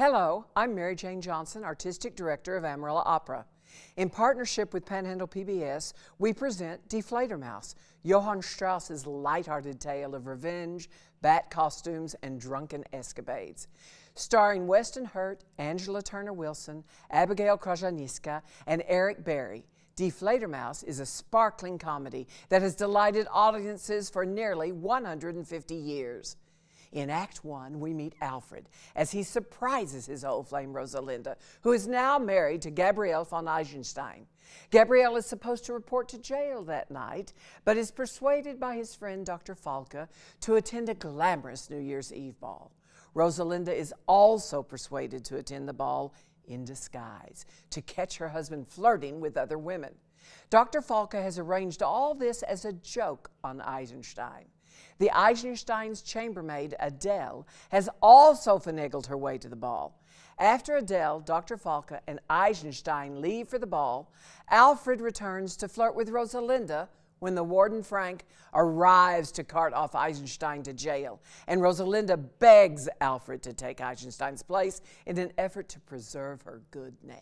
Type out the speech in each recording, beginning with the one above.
Hello, I'm Mary Jane Johnson, Artistic Director of Amarillo Opera. In partnership with Panhandle PBS, we present Die Fledermaus, Johann Strauss's lighthearted tale of revenge, bat costumes, and drunken escapades. Starring Weston Hurt, Angela Turner Wilson, Abigail Krajaniska, and Eric Berry, Die Fledermaus is a sparkling comedy that has delighted audiences for nearly 150 years. In Act 1, we meet Alfred as he surprises his old flame Rosalinda, who is now married to Gabriel von Eisenstein. Gabriel is supposed to report to jail that night, but is persuaded by his friend Dr. Falke to attend a glamorous New Year's Eve ball. Rosalinda is also persuaded to attend the ball in disguise to catch her husband flirting with other women. Dr. Falke has arranged all this as a joke on Eisenstein. The Eisenstein's chambermaid, Adele, has also finagled her way to the ball. After Adele, Dr. Falke, and Eisenstein leave for the ball, Alfred returns to flirt with Rosalinda when the warden Frank arrives to cart off Eisenstein to jail, and Rosalinda begs Alfred to take Eisenstein's place in an effort to preserve her good name.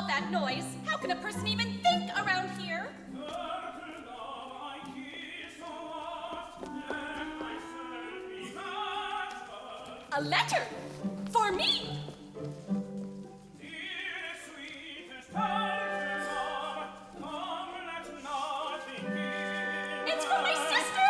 all that noise? How can a person even think around here? A letter? For me? It's from my sister?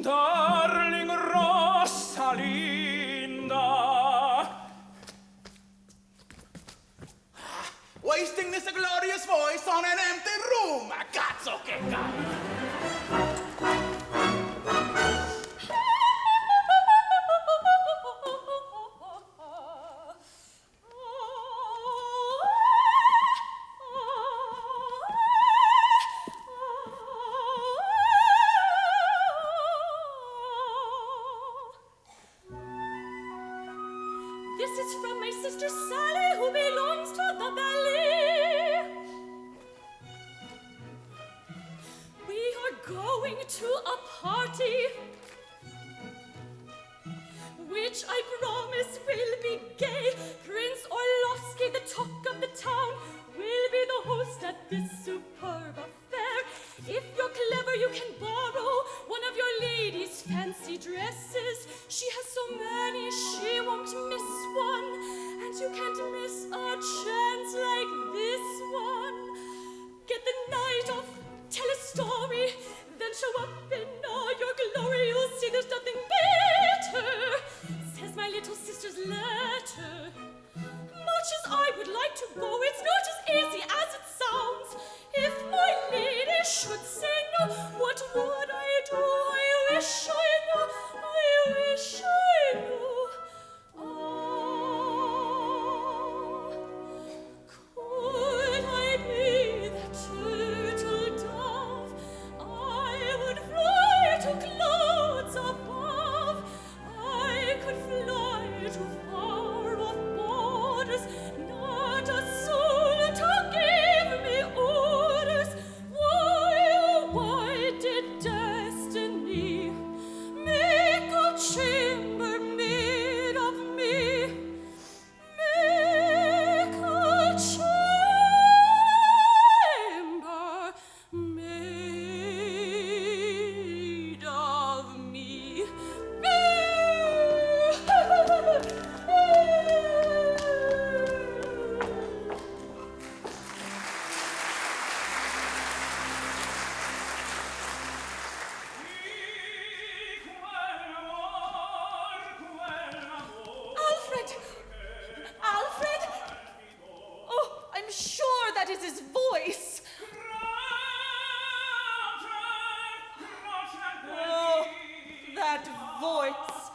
Darling Rosalinda. Wasting this glorious voice on an empty room. Cazzo che cazzo. This is from my sister Sally, who belongs to the ballet. We are going to a party, which I promise will be gay. Prince Orlovsky, the talk of the town, will be the host at this superb affair. If you're clever, you can borrow one of your lady's fancy dresses. She has so many, she won't miss one. And you can't miss a chance like this one. Get the night off, tell a story, then show up in all your glory. You'll see there's nothing better, says my little sister's letter. Much as I would like to go, it's not as easy as it sounds. If my lady should say no, what would I do? I wish I knew, I wish I knew. Oh, could I be the turtle dove? I would fly to clouds above. I could fly to far off borders, not a soul to give me orders. Why, oh, why did destiny make a chamber made of me? Make a chamber made of me. Alfred! Alfred! Oh, I'm sure that is his voice. Oh, that voice.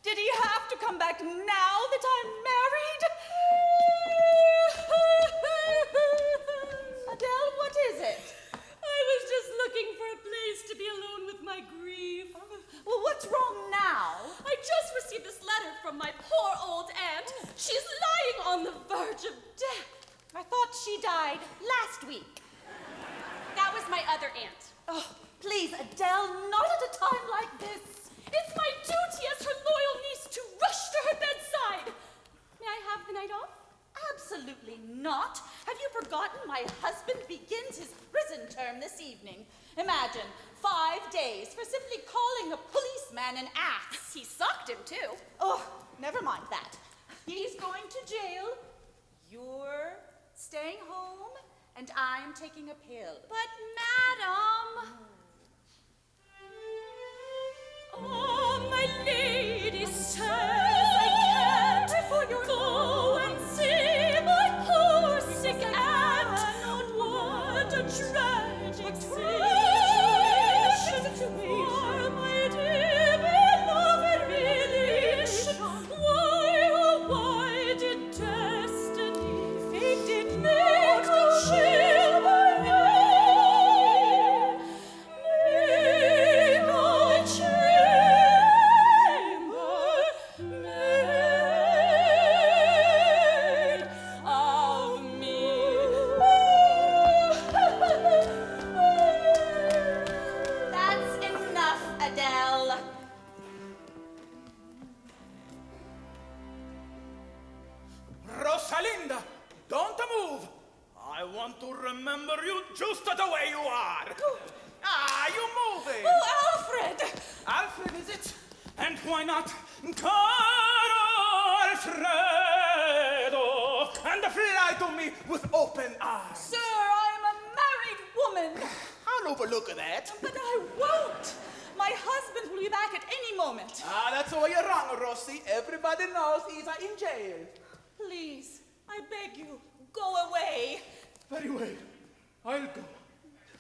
Did he have to come back now that I'm married? Adele, what is it? I was just looking for a place to be alone with my grief. Well, what's wrong now? I just received this letter from my poor old aunt. She's lying on the verge of death. I thought she died last week. That was my other aunt. Oh, please, Adele, not at a time like this. It's my duty as her loyal niece to rush to her bedside. May I have the night off? Absolutely not. Have you forgotten my husband begins his prison term this evening? Imagine, 5 days for simply calling a policeman an ass. He socked him, too. Oh, never mind that. He's going to jail. You're staying home, and I'm taking a pill. But, madam... Oh, my lady says I can't go and see my poor sick aunt. What a tragic situation for my dear beloved village. Why, oh, why did destiny, fate did make a chill by me? why not? Caro Alfredo, and fly to me with open arms. Sir, I'm a married woman. I'll overlook that. But I won't. My husband will be back at any moment. That's where you're wrong, Rossi. Everybody knows he's in jail. Please, I beg you, go away. Very well, I'll go.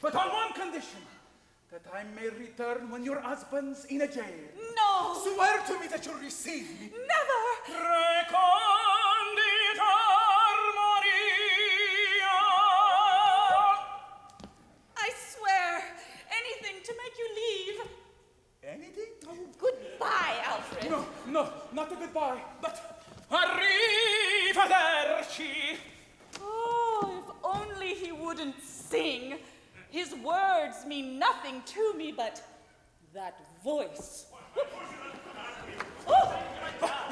But on one condition, that I may return when your husband's in a jail. No. Swear to me that you'll receive me. Never. I swear, anything to make you leave. Anything? Oh, goodbye, Alfred. No, not a goodbye, but arrivederci. Oh, if only he wouldn't sing. His words mean nothing to me but that voice. Oh!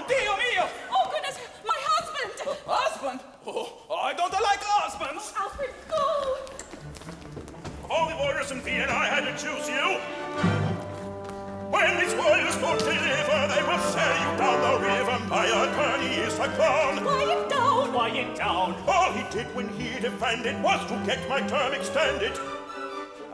Dio mio! Oh, goodness, my husband! Husband? Oh, I don't like husbands. Alfred, go! Of all the warriors in Vienna, I had to choose you. When these warriors go to deliver, they will sail you down the river. My attorney is a clown. Quiet down! Quiet down. All he did when he defended was to get my term extended.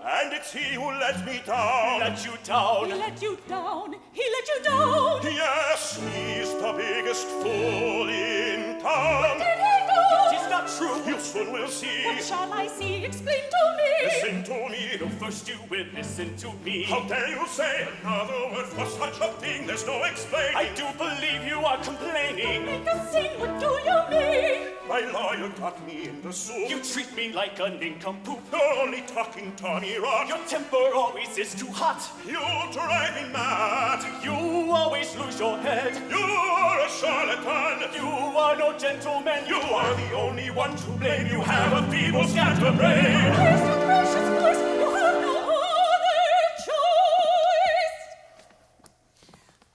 And it's he who let me down. He let you down! He let you down! He let you down! Yes, he's the biggest fool in town. What did he do? It is not true. You soon will see. What shall I see? Explain to me! Listen to me. No, first you will listen to me. How dare you say another word for such a thing? There's no explaining. I do believe you are complaining. Make us sing, what do you mean? My lawyer got me in the soup. You treat me like a nincompoop. You're only talking Tommy Rot. Your temper always is too hot. You drive me mad. You always lose your head. You're a charlatan. You are no gentleman. You are the only one to blame. You have a feeble scatterbrain. Gracious, gracious voice, you have no other choice.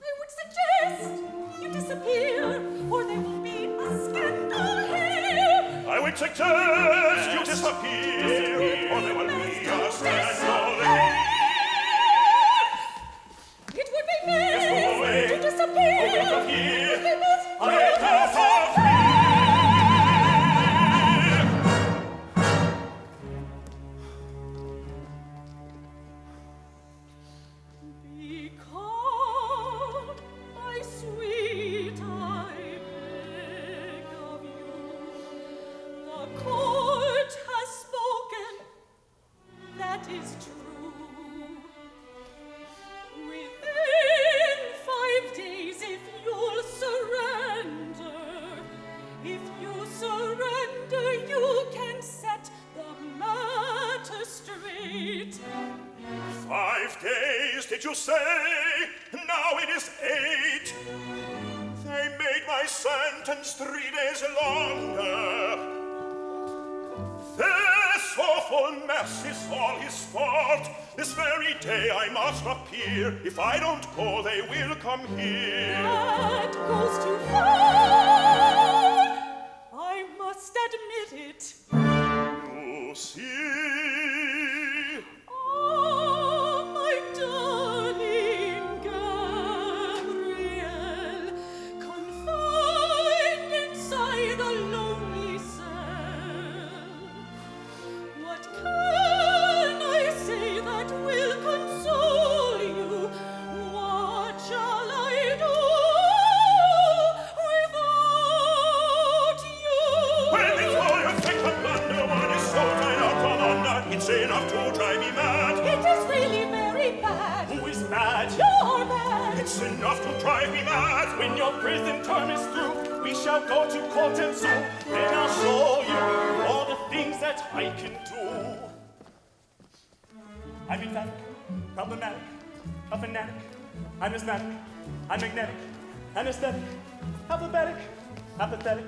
I would suggest you disappear, or there will be a scandal here. I would suggest you disappear, or there will be a scandal here. It would be best Yes, go away. to disappear. Away from here. It would be best Get out of here. Be calm, my sweet, I beg of you. The court has spoken, that is true. Within 5 days, if you'll surrender, you can set the matter straight. 5 days, did you say? Now it is 8. They made my sentence 3 days longer. This awful mess is all his fault. This very day I must appear. If I don't go, they will come here. That goes too far. I must admit it. You see, Oh, my darling Gabrielle, confined inside a lonely cell. What can I say that will console you? What shall I do without you? when it's all you think the plunder one is so tied up from under, it's enough to drive me mad. It is really very bad. Who is mad? You're bad. It's enough to drive me mad. When your prison term is through, we shall go to court and sue. Then I'll show you all the things that I can do. I'm emphatic, problematic, a fanatic. I'm asthmatic, I'm magnetic, anesthetic, alphabetic, apathetic.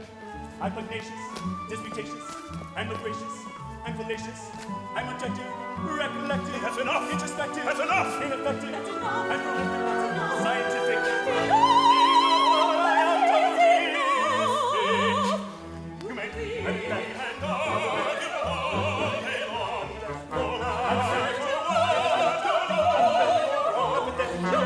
I'm pugnacious, disputatious, I'm loquacious, I'm fallacious, I'm objective, recollective. That's enough. Introspective. That's enough. Ineffective. That's enough. I'm prolific. That's enough. Scientific. You make me emphatic and all day long. You're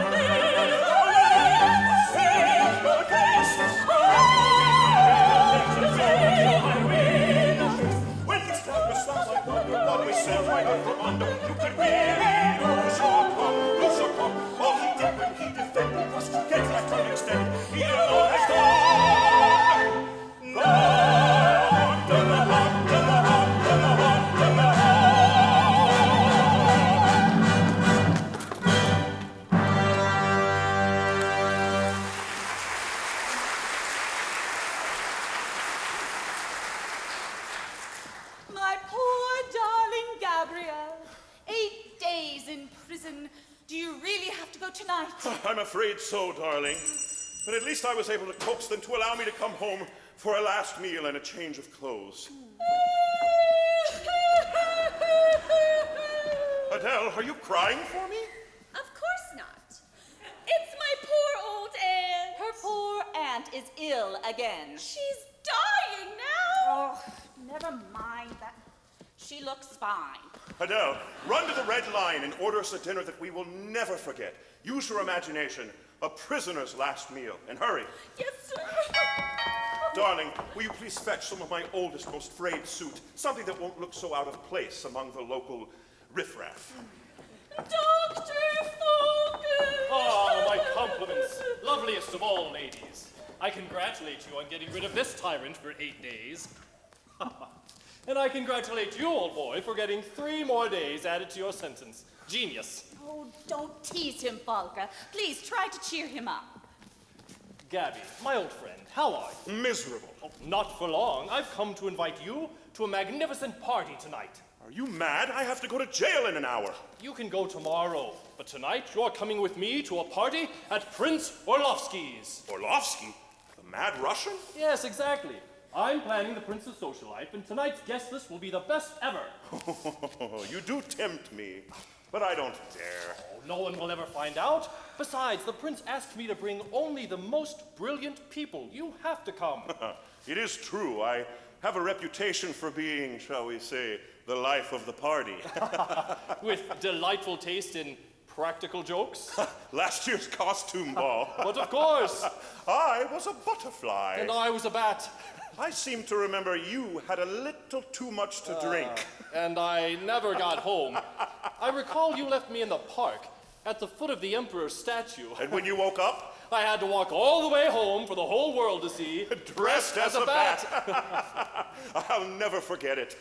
days in prison. Do you really have to go tonight? I'm afraid so, darling. But at least I was able to coax them to allow me to come home for a last meal and a change of clothes. Adele, are you crying for me? Of course not. It's my poor old aunt. Her poor aunt is ill again. She's dying now. Oh, never mind that. She looks fine. Adele, run to the Red Lion and order us a dinner that we will never forget. Use your imagination. A prisoner's last meal. And hurry. Yes, sir. Darling, will you please fetch some of my oldest, most frayed suit? Something that won't look so out of place among the local riffraff. Dr. Focus! Ah, my compliments. Loveliest of all ladies. I congratulate you on getting rid of this tyrant for 8 days. And I congratulate you, old boy, for getting 3 more days added to your sentence. Genius. Oh, don't tease him, Volker. Please try to cheer him up. Gabby, my old friend, how are you? Miserable. Oh, not for long. I've come to invite you to a magnificent party tonight. Are you mad? I have to go to jail in an hour. You can go tomorrow, but tonight you're coming with me to a party at Prince Orlovsky's. Orlovsky? The mad Russian? Yes, exactly. I'm planning the prince's social life, and tonight's guest list will be the best ever. You do tempt me, but I don't dare. Oh, no one will ever find out. Besides, the prince asked me to bring only the most brilliant people. You have to come. It is true. I have a reputation for being, shall we say, the life of the party. With delightful taste in practical jokes. Last year's costume ball. But of course. I was a butterfly. And I was a bat. I seem to remember you had a little too much to drink. And I never got home. I recall you left me in the park, at the foot of the emperor's statue. And when you woke up? I had to walk all the way home for the whole world to see. Dressed as a bat. I'll never forget it.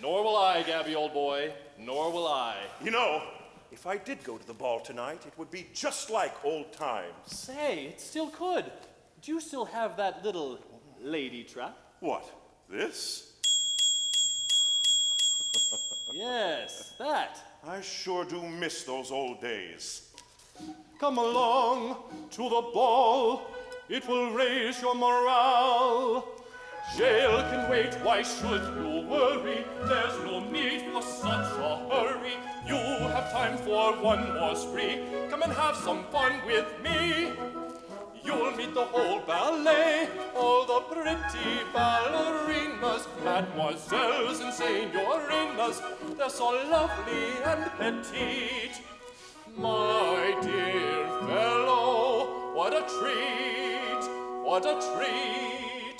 Nor will I, Gabby, old boy. Nor will I. You know, if I did go to the ball tonight, it would be just like old times. Say, it still could. Do you still have that little lady trap? What? This? Yes, that. I sure do miss those old days. Come along to the ball. It will raise your morale. Jail can wait, why should you worry? There's no need for such a hurry. You have time for one more spree. Come and have some fun with me. You'll meet the whole ballet, all the pretty ballerinas, mademoiselles and señorinas. They're so lovely and petite. My dear fellow, what a treat, what a treat.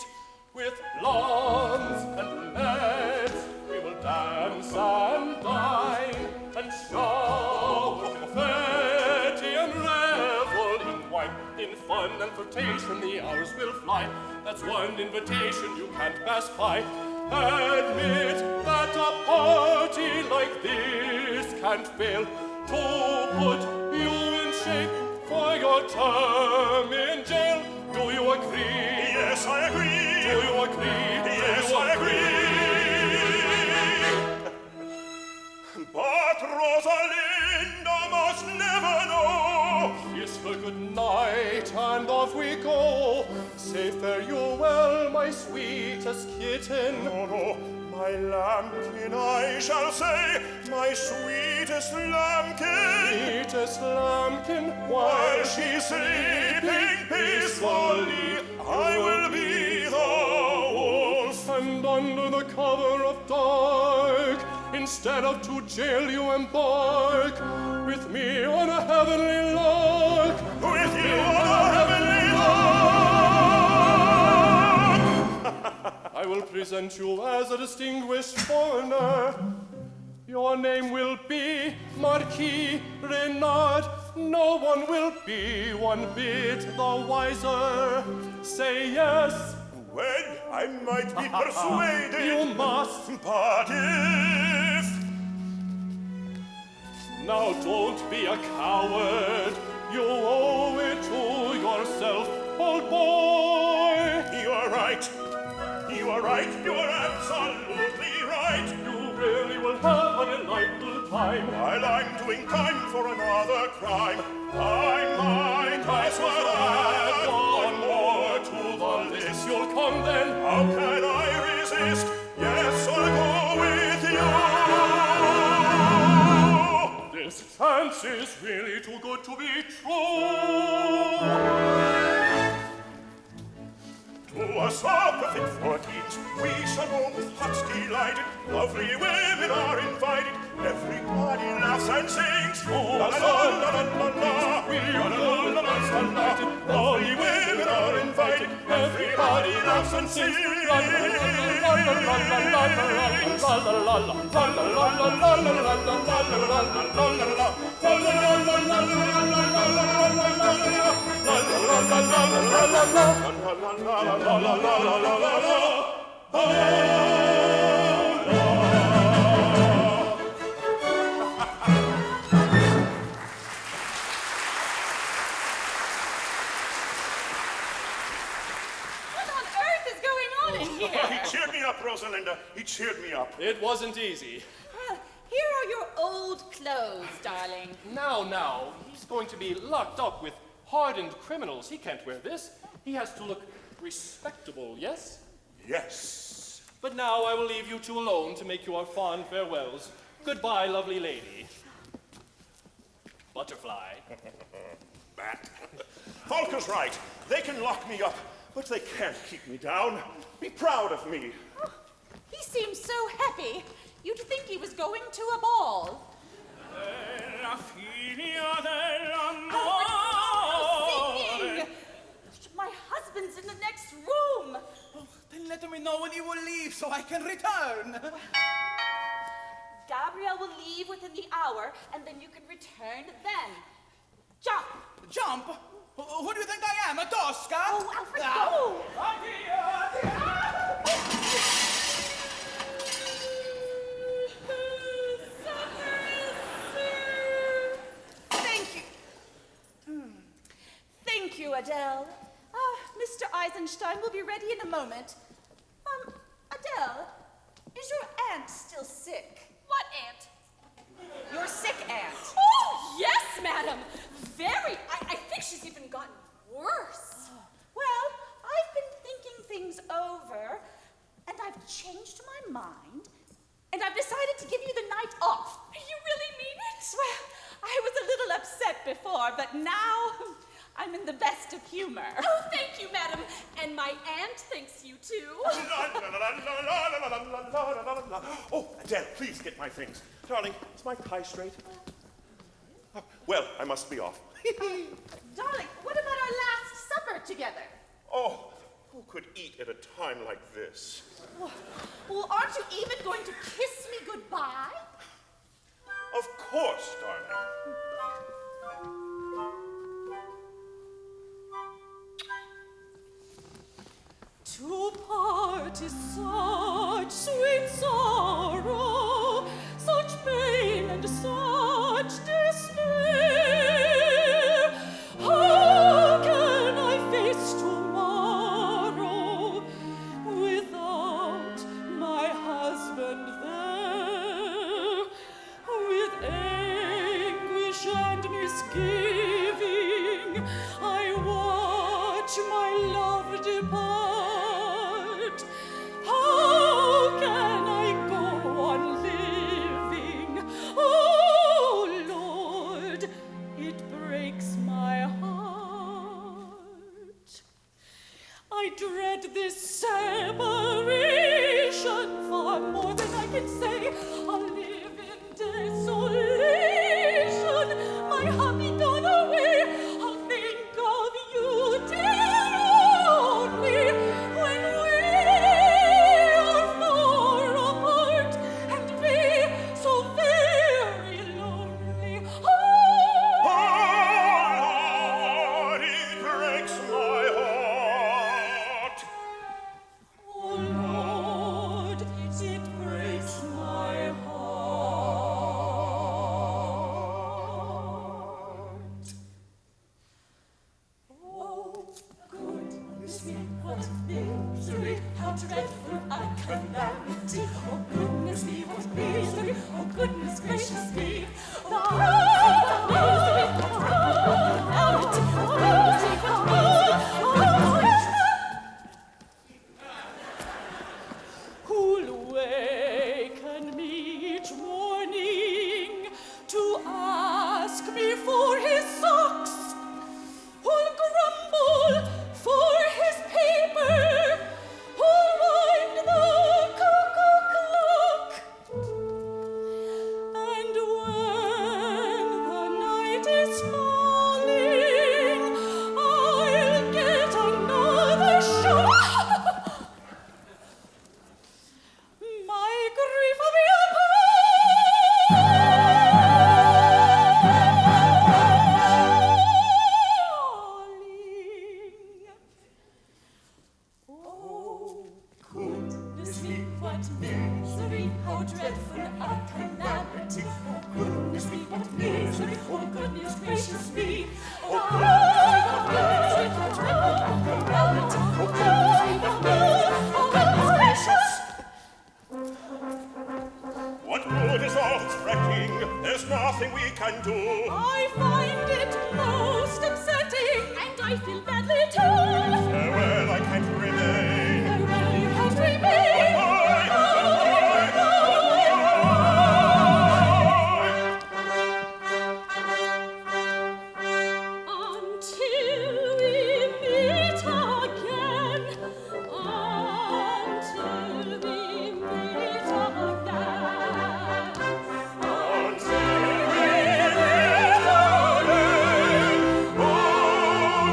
With lawns and beds, we will dance and dine and shower confetti and revel in wine. In fun and flirtation, the hours will fly. That's one invitation you can't pass by. Admit that a party like this can't fail to put you in shape for your term in jail. Do you agree? Yes, I agree. Do you agree? Yes, I agree. But Rosalinda must never know. Kiss her good night, and off we go. Say fare you well, my sweetest kitten. No, no, my lambkin, I shall say, my sweetest lambkin. Sweetest lambkin, While she's sleeping peacefully, I will be the wolf. and under the cover of dark, instead of to jail you embark, with me on a heavenly lark. With you on a heavenly lark. I will present you as a distinguished foreigner. Your name will be Marquis Renard. No one will be one bit the wiser. Say yes. Well, I might be persuaded. You must. But if... Now don't be a coward. You owe it to yourself, old boy. You are right. You are right. You are absolutely right. You really will have an enlightened time. While I'm doing time for another crime, I might as well add one more to the list. You'll come then. How can I resist? Yes, I'll go with you. This chance is really too good to be true. To us all perfect 14s, we shall roam with hearts delighted. Lovely women are invited. Everybody laughs and sings. La la la la la la la. We la la la la la la. Lovely women are invited. Everybody laughs and sings. What on earth is going on in He here? cheered me up, Rosalinda. He cheered me up. It wasn't easy. Well, here are your old clothes, darling. Now, he's going to be locked up with hardened criminals. He can't wear this. He has to look respectable, yes? Yes. But now I will leave you two alone to make your fond farewells. Goodbye, lovely lady. Butterfly. Bat. Volker's right. They can lock me up, but they can't keep me down. Be proud of me. Oh, he seems so happy. You'd think he was going to a ball. La figlia dell'amore. Oh, singing! My husband's in the next room. Oh, then let me know when you will leave so I can return. Gabrielle will leave within the hour, and then you can return then. Jump! Jump? Who do you think I am, a Tosca? Oh, Alfred, go! Thank you. Thank you, Adele. Mr. Eisenstein will be ready in a moment. Adele, is your aunt still sick? What aunt? Your sick aunt. Oh, yes, madam. Very. I think she's even gotten worse. Well, I've been thinking things over, and I've changed my mind, and I've decided to give you the night off. You really mean it? Well, I was a little upset before, but now I'm in the best of humor. Oh, thank you, madam. And my aunt thanks you, too. Oh, Adele, please get my things. Darling, is my tie straight? Well, I must be off. Darling, what about our last supper together? Oh, who could eat at a time like this? Well, aren't you even going to kiss me goodbye? Of course, darling. To part is such sweet sorrow, such pain and such despair. How can I face tomorrow without my husband there? With anguish and misgiving, I watch my love depart. How gracious me. Oh, misery, calamity, misery, who'll waken me each morning to ask me for his socks? Who'll grumble for his paper? Who'll wind the cuckoo clock? And when the night is falling, I'll get another shock. My grief will be appalling. Oh, goodness me, what misery, how dreadful a calamity. Oh, goodness me, what misery, oh, goodness gracious me. Oh, goodness me, what dreadful a calamity. Oh, goodness me, what misery, oh, goodness gracious. What good is all this fretting? There's nothing we can do. I find it most upsetting, and I feel badly too. Farewell, I can't remain. Farewell, you can't remain. Until we meet again. Until we meet again. Until we meet again. Oh,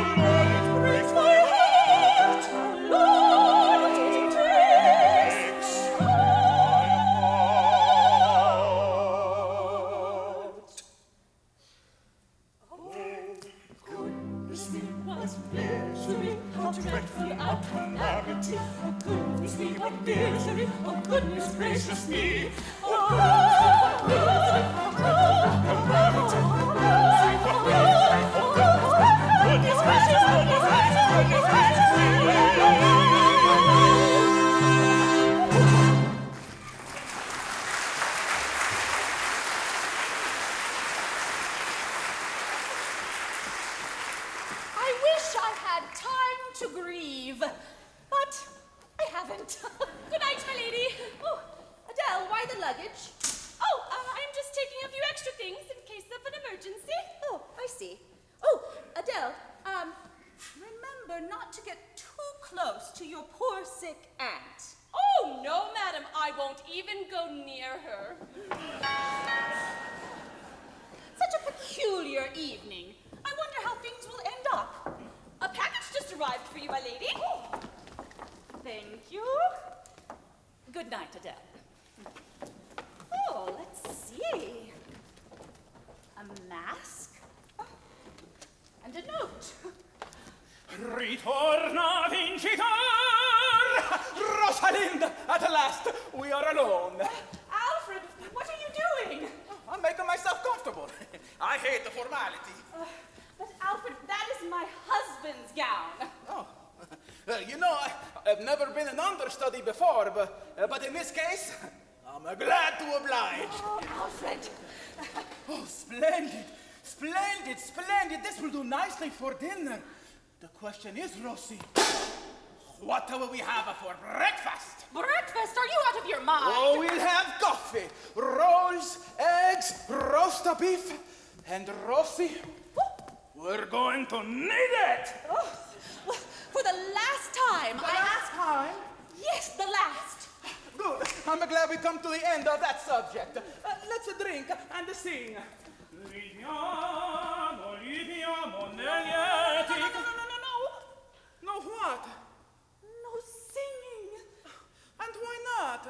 Lord, it breaks my heart. Lord, it breaks My heart. Goodness me, what misery, how dreadful a calamity. Oh, goodness me, what misery, oh, goodness gracious me. Oh, what misery, oh, calamity. Oh, misery, what misery, oh, goodness gracious, goodness gracious, goodness gracious me. I wish I had time to grieve, but I haven't. Good night, my lady. Oh, Adele, why the luggage? Oh, I'm just taking a few extra things in case of an emergency. Oh, I see. Oh, Adele, remember not to get too close to your poor sick aunt. Oh, no, madam, I won't even go near her. Such a peculiar evening. I wonder how things will end up. A package just arrived for you, my lady. Thank you. Good night, Adele. Oh, let's see. A mask. Oh, and a note. Ritorna vincitor! Rosalind, at last, we are alone. Alfred, what are you doing? I'm making myself comfortable. I hate the formality. But Alfred, that is my husband's gown. Oh, you know, I've never been an understudy before, but in this case, I'm glad to oblige. Oh, Alfred. Oh, splendid, splendid, splendid. This will do nicely for dinner. The question is, Rosie, what will we have for breakfast? Breakfast? Are you out of your mind? Oh, we'll have coffee, rolls, eggs, roast beef, and Rosie, we're going to need it. Oh, well, for the last time. The last time? Yes, the last. Good. I'm glad we come to the end of that subject. Let's drink and sing. Liviamo, liviamo negli eti. No, what? No singing. And why not?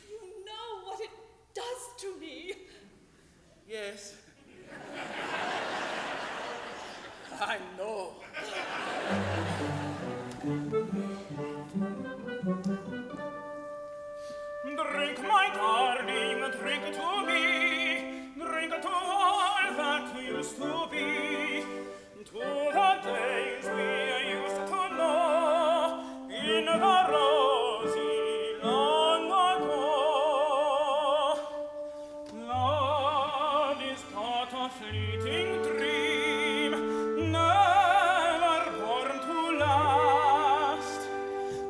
You know what it does to me. Yes. I know. Drink, my darling, drink to me. Drink to all that used to be. To the days we used to know in the rosy long ago. Long fleeting dream, never born to last,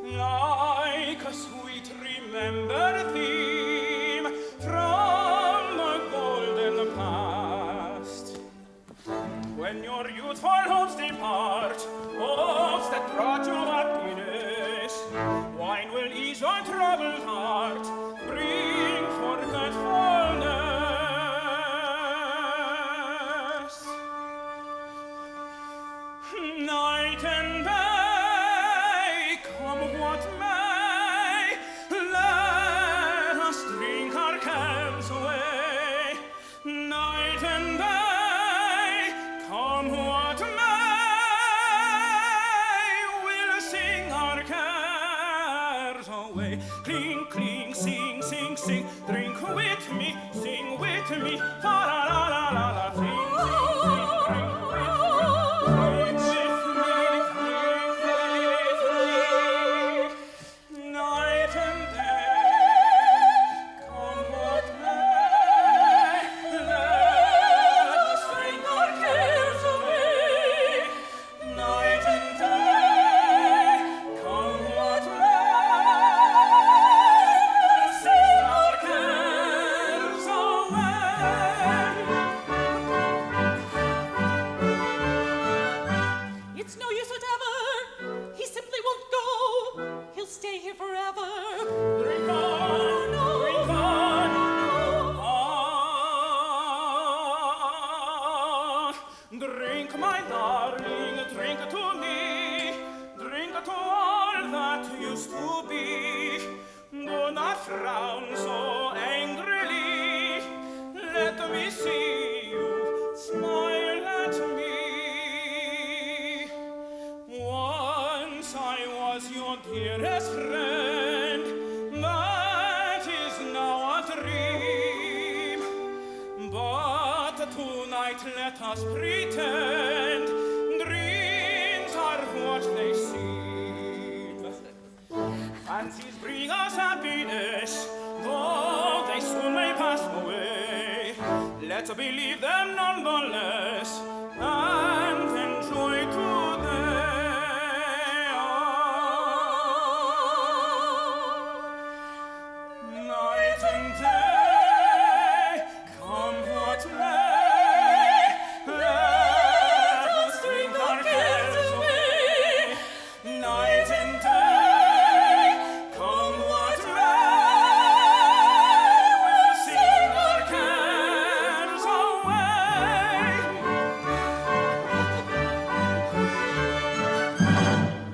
like a sweet remembered theme from the golden past. When your youthful hopes depart, hopes that brought you happiness, wine will ease your troubled heart, bring forgetfulness. Night and day, come what may, let us drink our cares away. Night and day, come what may, we'll sing our cares away. Cling, cling, sing, sing, sing, drink with me, sing with me, fa-la-la-la-la-la, sing, sing, sing, drink with me. Night and day, come what may, let us drink our cares away. Night and day, come what may, sing our cares away. It's no use whatever. He simply won't go. He'll stay here forever. Drink on, drink on. Ah, drink, my darling, drink to me. Drink to all that used to be. Do not frown so angrily. Let me see you smile at me. Once I was your dearest friend, that is now a dream. But tonight let us pretend dreams are what they seem. Fancies bring us happiness, though they soon may pass away. Let's believe them nonetheless and enjoy today. Night and day, come what may, let us drink our cares away. Night and day, come what may, we'll sing our cares away.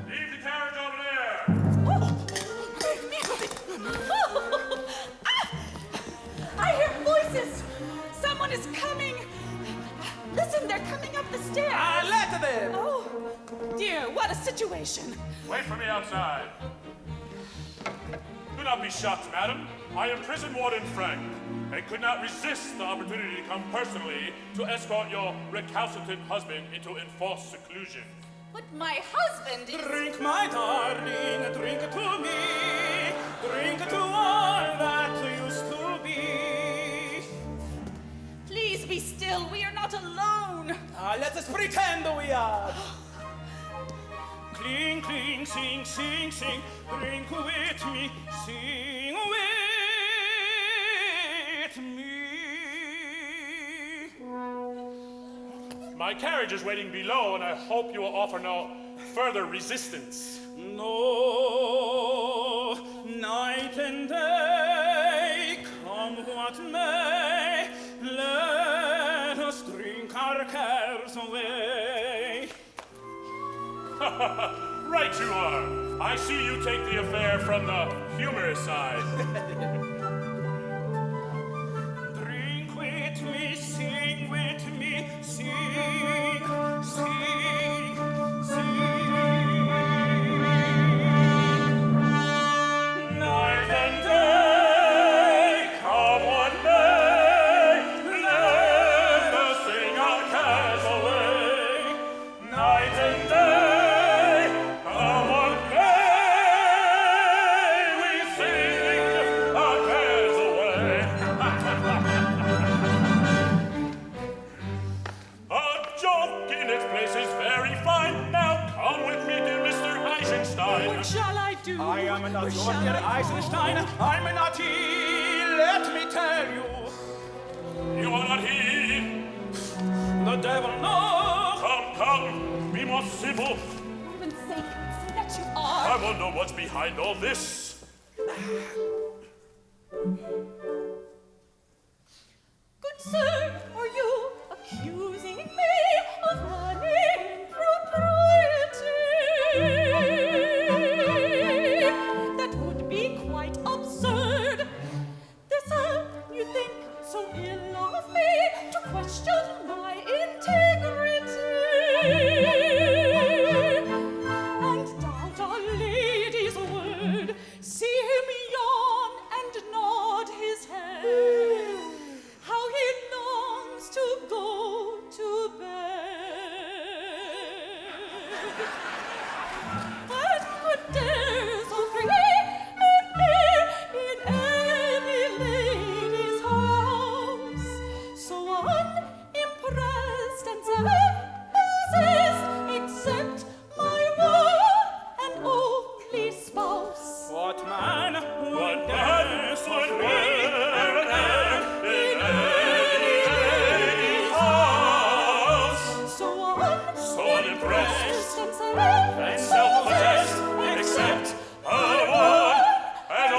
Leave the carriage over there. I hear voices. Someone is coming. Listen, they're coming up the stairs. Let them. Oh, dear, what a situation. Wait for me outside. Do not be shocked, madam. I am prison warden Frank, and could not resist the opportunity to come personally to escort your recalcitrant husband into enforced seclusion. But my husband is... Drink, my darling, drink to me. Drink to all that used to be. Please be still. We are not alone. Let us pretend we are. Cling, cling, sing, sing, sing. Drink with me, sing with me. My carriage is waiting below, and I hope you will offer no further resistance. No, night and day, come what may, let us drink our cares away. Right you are. I see you take the affair from the humorous side. Drink with me, sing with me, sing, sing, sing. Night and day, come what may, let us sing our cares away. Night and day, come what may, we sing our I am not your dear Eisenstein. I'm not he. Let me tell you. You are not he. The devil knows. Come, be more civil. For heaven's sake, say that you are. I wonder what's behind all this. Good sir, are you accusing me of an impropriety? That would be quite absurd. This, you think so ill of me to question my integrity and doubt a lady's word. See him yawn and nod his head. How he longs to go to bed. But who dares offer in any lady's house, so unimpressed and self-possessed, except my one and only spouse? What man would What dance man with would me wear and in any house? So unimpressed and and self-possessed, except I one and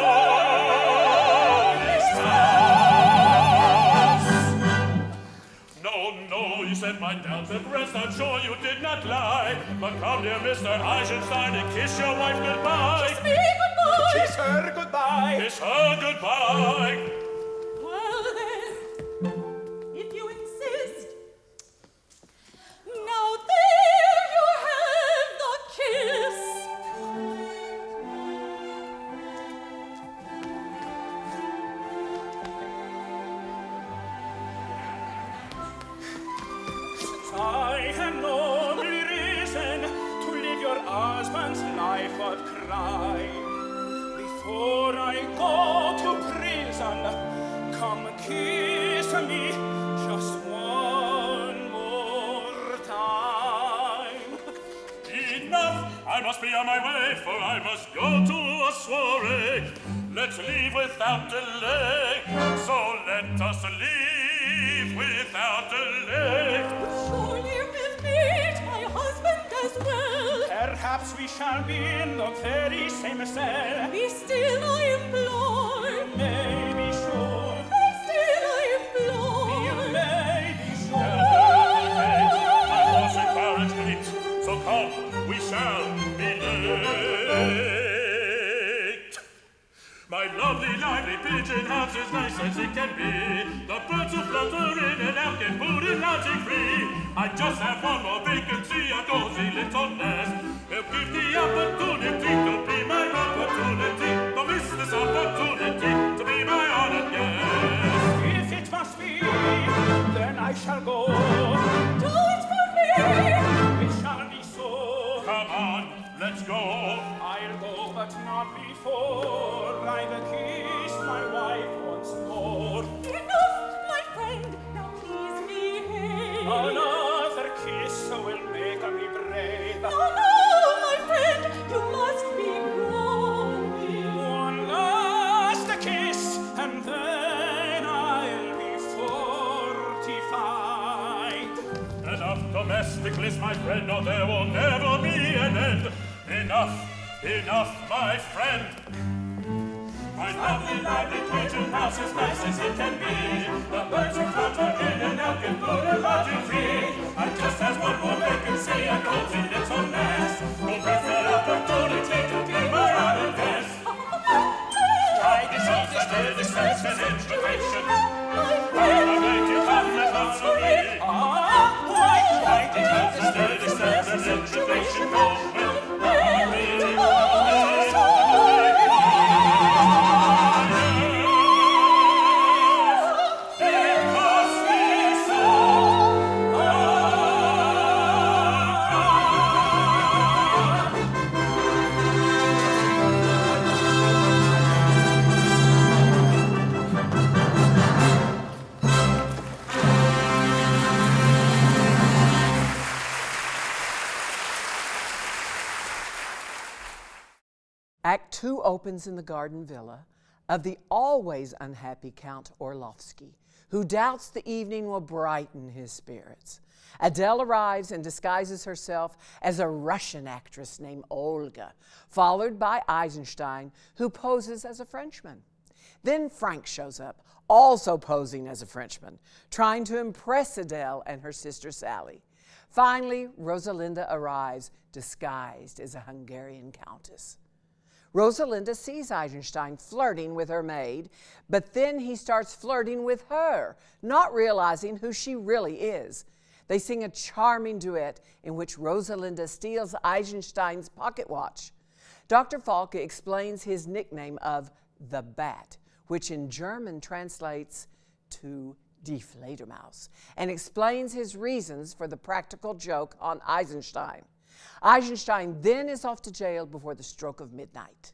only spouse. No, you set my doubts at rest. I'm sure you did not lie. But come, dear Mr. Eisenstein, and kiss your wife goodbye. Kiss me goodbye. kiss her goodbye. Kiss her goodbye. Well then, if you insist, now there you have the kiss. I have no reason to live your husband's life of crime. Before I go to prison, come kiss me just one more time. Enough! I must be on my way, for I must go to a soiree. Let's leave without delay. So let us leave without delay. Surely we'll meet my husband as well. Perhaps we shall be in the very same cell. Be still, I implore. May be sure. Be still, I implore. You may be sure. My horse and carriage wait. So come, we shall be late. My lovely, lively pigeon house is nice as it can be. The birds will flutter in and out, get food and lodging free. I just have one more vacancy, a cozy little nest. They'll give the opportunity to be my opportunity. Don't miss this opportunity to be my honored guest. If it must be, then I shall go. Do it for me. It shall be so. Come on, let's go. I'll go, but not before I've kissed my wife once more. Enough, my friend. Now please behave. Another kiss will make me brave. No, my friend, you must be going. One last kiss, and then I'll be fortified. Enough domestic bliss, my friend, or there will never be an end. Enough, my friend. My lovely, lively pigeon house is nice as it can be. The birds will flutter in and out, get food and lodging free. I just has one more vacancy, a cozy little nest. Will give the opportunity to be my honored guest. My disease is dead, expense and inspiration. I make you come and answer me. My disease is dead, expense and inspiration. Go with It must be Act 2 opens in the garden villa of the always unhappy Count Orlovsky, who doubts the evening will brighten his spirits. Adele arrives and disguises herself as a Russian actress named Olga, followed by Eisenstein, who poses as a Frenchman. Then Frank shows up, also posing as a Frenchman, trying to impress Adele and her sister Sally. Finally, Rosalinda arrives, disguised as a Hungarian countess. Rosalinda sees Eisenstein flirting with her maid, but then he starts flirting with her, not realizing who she really is. They sing a charming duet in which Rosalinda steals Eisenstein's pocket watch. Dr. Falke explains his nickname of the Bat, which in German translates to Die Fledermaus, and explains his reasons for the practical joke on Eisenstein. Eisenstein then is off to jail before the stroke of midnight.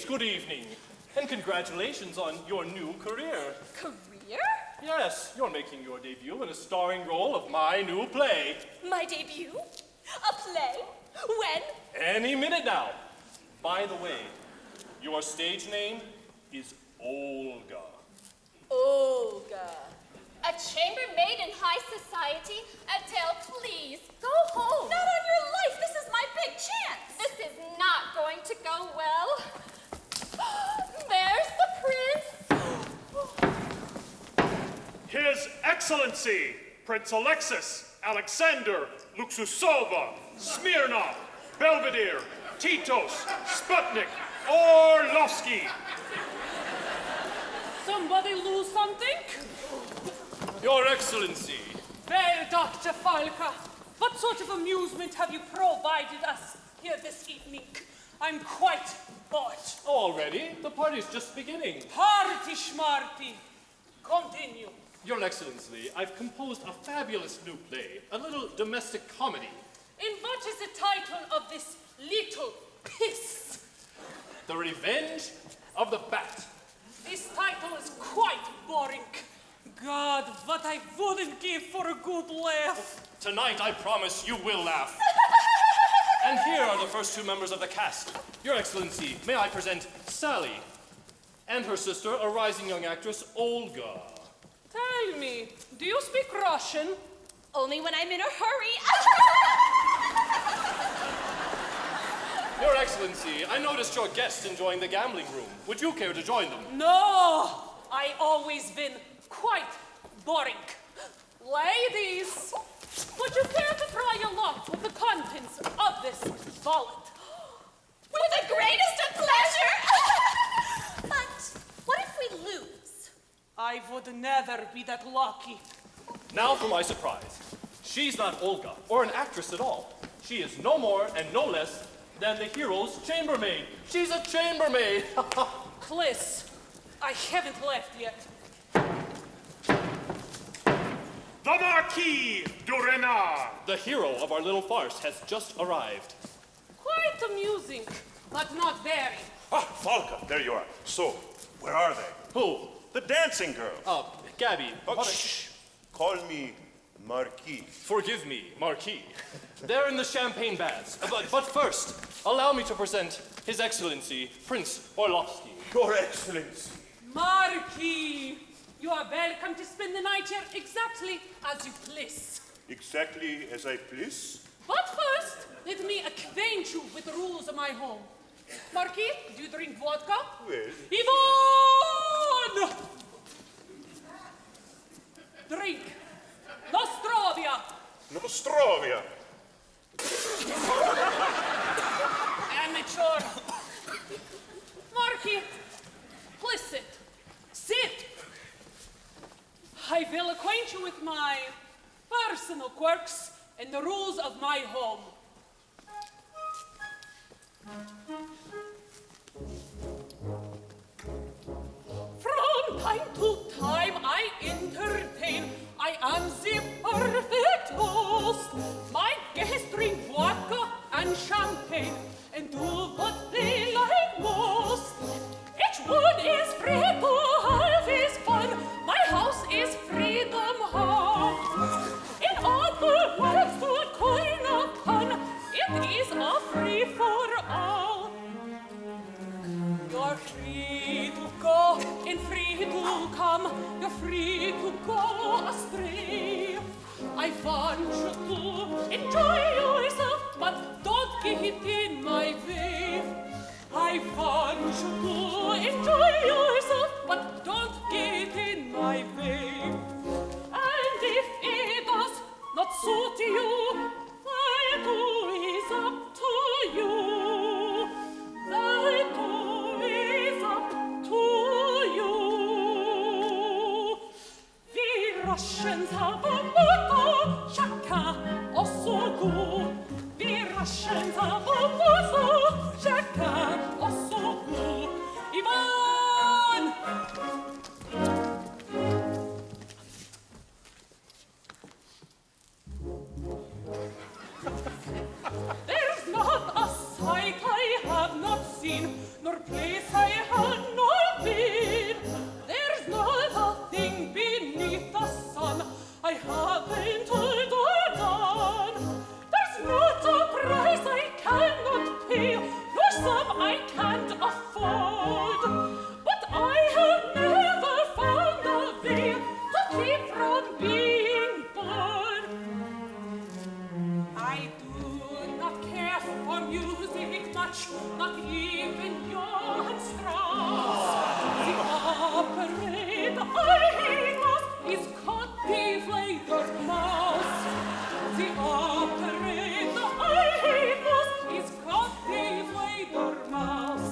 Good evening, and congratulations on your new career. Career? Yes, you're making your debut in a starring role of my new play. My debut? A play? When? Any minute now. By the way, your stage name is Olga. Olga. A chambermaid in high society? Adele, please, go home. Not on your life. This is my big chance. This is not going to go well. There's the prince. His Excellency, Prince Alexis, Alexander, Luxusova, Smirnov, Belvedere, Titos, Sputnik, Orlovsky. Somebody lose something? Your Excellency. Well, Dr. Falke, what sort of amusement have you provided us here this evening? I'm quite bored. Already? The party's just beginning. Party schmarty. Continue. Your Excellency, I've composed a fabulous new play, a little domestic comedy. And what is the title of this little piece? The Revenge of the Bat. This title is quite boring. God, what I wouldn't give for a good laugh. Tonight, I promise you will laugh. And here are the first two members of the cast. Your Excellency, may I present Sally and her sister, a rising young actress, Olga. Tell me, do you speak Russian? Only when I'm in a hurry. Your Excellency, I noticed your guests enjoying the gambling room. Would you care to join them? No, I always been quite boring. Ladies, would you care to try your luck with the contents of this wallet? With the greatest of pleasure. But what if we lose? I I would never be that lucky. Now for my surprise. She's not Olga, or an actress at all. She is no more and no less than the hero's chambermaid. She's a chambermaid. Clis, I haven't left yet. The Marquis de Renard. The hero of our little farce has just arrived. Quite amusing, but not very. Ah, Falca, there you are. So, where are they? Who? The dancing girls. Gabby. Oh, shh. Call me Marquis. Forgive me, Marquis. They're in the champagne baths. But first, allow me to present His Excellency, Prince Orlovsky. Your Excellency. Marquis, you are welcome to spend the night here exactly as you please. Exactly as I please. But first, let me acquaint you with the rules of my home. Marquis, do you drink vodka? Well. Yvonne! Drink. Nostrovia. Nostrovia. Amateur. Marquis, please sit. Sit. I will acquaint you with my personal quirks and the rules of my home. From time to time I entertain. I am the perfect host. My guests drink vodka and champagne and do what they like most. Each one is free to have his fun. My house is freedom home. In other words, to coin a pun, it is a free for all. You're free to go and free to come. You're free to go astray. I want you to enjoy yourself, but don't get in my way. I want you to enjoy yourself, but don't get in my way. And if it does not suit you, that too is up to you. That too is up to you. We Russians have a motto, chacun en son goût. We Russians have a motto, chacun en son goût. Ivan! There's not a sight I have not seen, nor place I have not been. There's not a thing beneath the sun I haven't told or done. There's not a price I cannot pay, nor sum I can't afford. But I have never found a way to keep from being bored. I do not care for music much, not even Johann Strauss. The operator I hate most is called Die Fledermaus. The operator I hate most is called Die Fledermaus.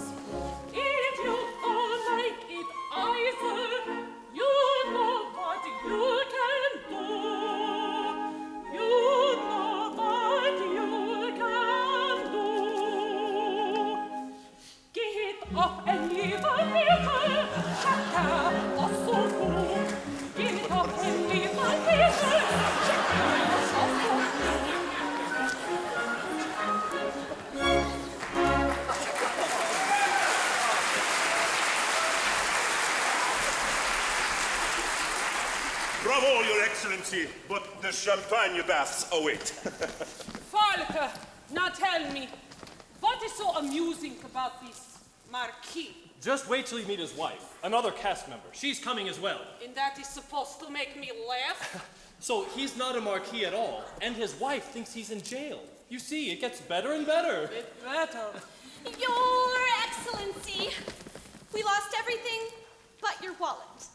If you don't like it either, you know what you can do. You know what you can do. Get up and leave a little, chacun en son goût. Get up and leave a little, chacun en son goût. Bravo, Your Excellency, but the champagne baths await. Falca, now tell me, what is so amusing about this Marquis? Just wait till you meet his wife, another cast member. She's coming as well. And that is supposed to make me laugh? So he's not a marquis at all, and his wife thinks he's in jail. You see, it gets better and better. It better. Your Excellency, we lost everything but your wallet.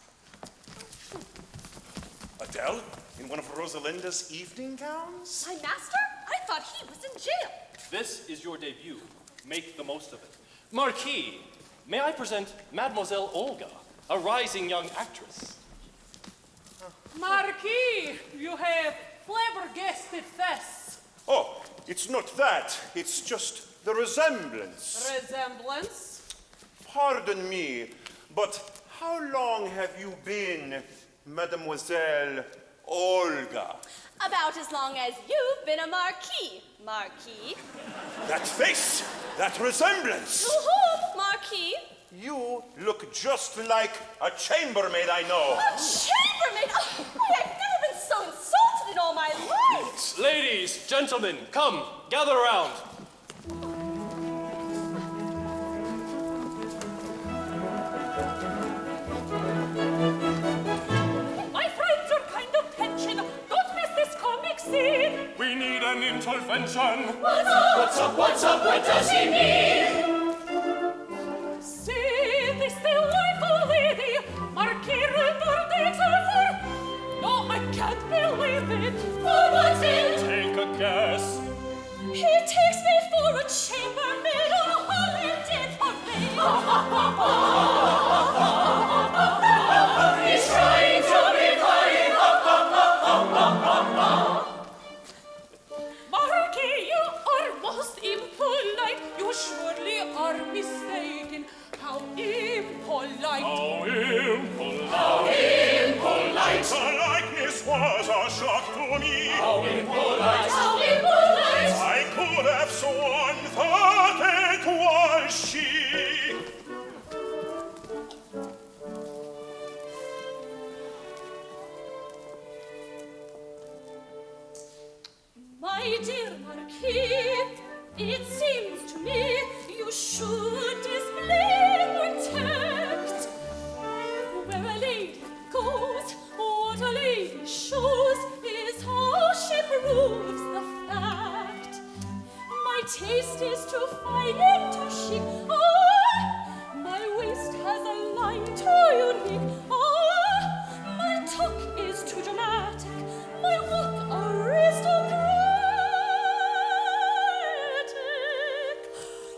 Adele, in one of Rosalinda's evening gowns? My master? I thought he was in jail. This is your debut. Make the most of it. Marquis, may I present Mademoiselle Olga, a rising young actress? Marquis, you have flabbergasted face. Oh, it's not that. It's just the resemblance. Resemblance? Pardon me, but how long have you been Mademoiselle Olga? About as long as you've been a marquis, Marquis. That face, that resemblance. To whom, Marquis? You look just like a chambermaid I know. A chambermaid? Oh, I've never been so insulted in all my life. Ladies, gentlemen, come, gather around. My friends are kind of tension. Don't miss this comic scene. We need an intervention. What's up? What's up, what's up, what does he mean? See this delightful lady, Marquis Rupert takes her for. No, I can't believe it. For what's it? Take a guess. He takes me for a chambermaid on holiday parade. He's trying to be funny. Marquis, you are most impolite. You surely are mistaken. How impolite. How impolite. How impolite. The likeness was a shock to me. How impolite. How impolite. I could have sworn that it was she. My dear Marquis, it seems to me you should display more tact. Where a lady goes, what a lady shows is how she proves the fact. My taste is too fine and too chic. Ah, my waist has a line too unique. Ah, my talk is too dramatic. My walk aristocratic.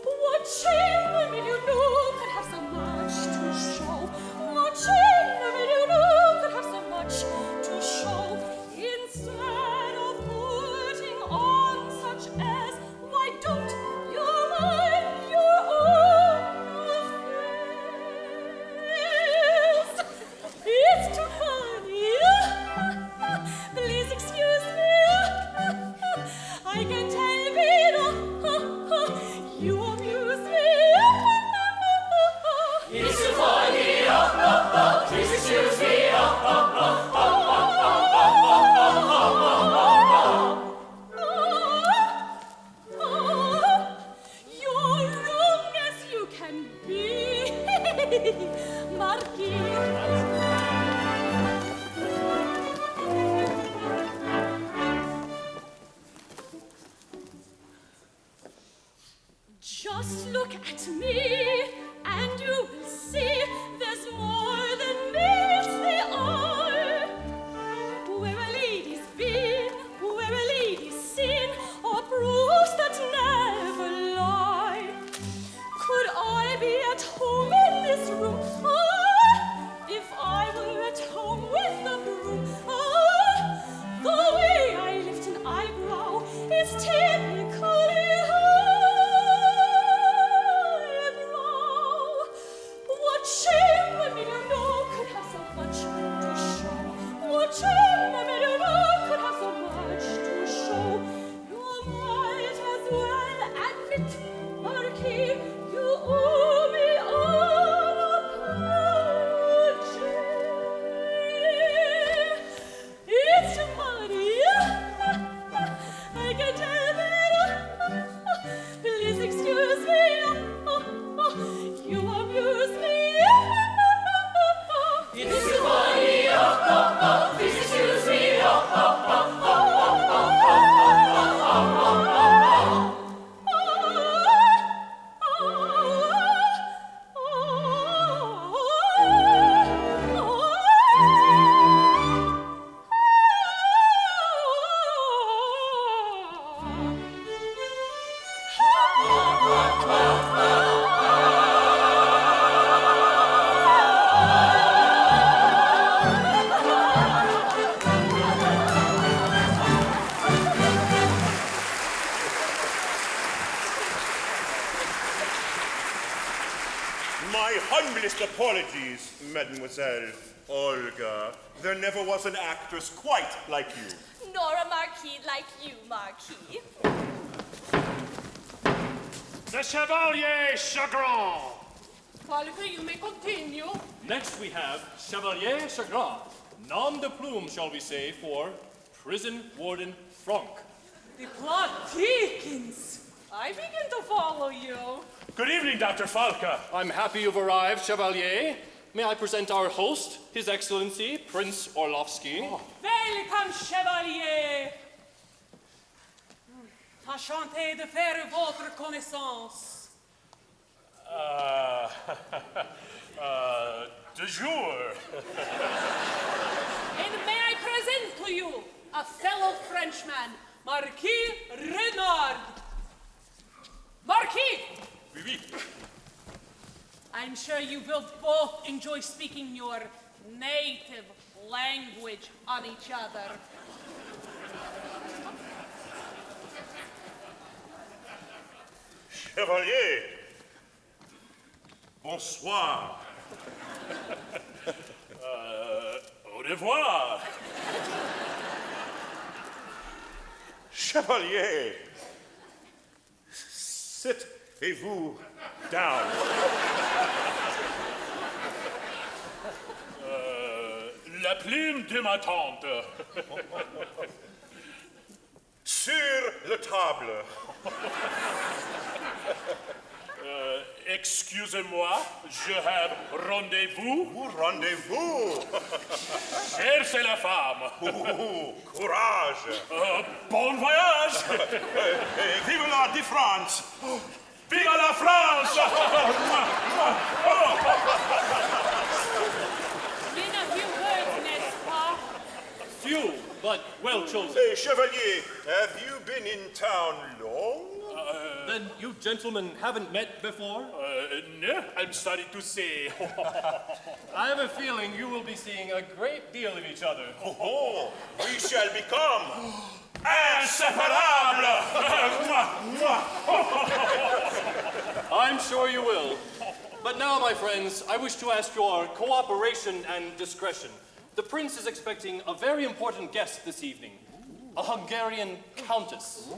What chambermaid you know could have so much to show? What chambermaid you know could have so much to show? Instead of putting on such as, why don't you mind your own affairs? It's too funny. Please excuse me. I can tell me you amuse me. It's too funny, please excuse me. You're wrong as you can be, Marquis. Just look at me, and you will see there's more than meets the eye. Where a lady's been, where a lady's seen, are proofs that never lie. Could I be at home in this room? Ah, if I were at home with the broom. Ah, the way I lift an eyebrow is typically what chambermaid you know could have so much to show? What chambermaid you know could have so much to show? You might as well admit, Marquis, you owe me an apology. It's too funny. I can tell it. Please excuse me. You amuse me. It's too funny, please excuse me. My humblest apologies, Mademoiselle Olga. There never was an actress quite like you. Nor a marquis like you, Marquis. The Chevalier Chagrin. Falca, you may continue. Next we have Chevalier Chagrin. Nom de plume, shall we say, for Prison Warden Franck. The plot thickens. I begin to follow you. Good evening, Dr. Falca. I'm happy you've arrived, Chevalier. May I present our host, His Excellency, Prince Orlovsky. Welcome, Chevalier. Enchanté de faire votre connaissance. De jour. And may I present to you a fellow Frenchman, Marquis Renard. Marquis! Oui, oui. I'm sure you will both enjoy speaking your native language on each other. Chevalier. Bonsoir. Au revoir. Chevalier. Sit-vous down. La plume de ma tante. Sur la table. Excusez-moi, je have rendez-vous. Rendez-vous. Cherchez la femme. Courage. Bon voyage. Vive la de France. Vive la France. In a few words, n'est-ce pas? Few, but well chosen. Hey, Chevalier, have you been in town long? Then you gentlemen haven't met before? No, I'm sorry to say. I have a feeling you will be seeing a great deal of each other. Oh, we shall become Inséparable. I'm sure you will. But now, my friends, I wish to ask your cooperation and discretion. The prince is expecting a very important guest this evening. A Hungarian countess.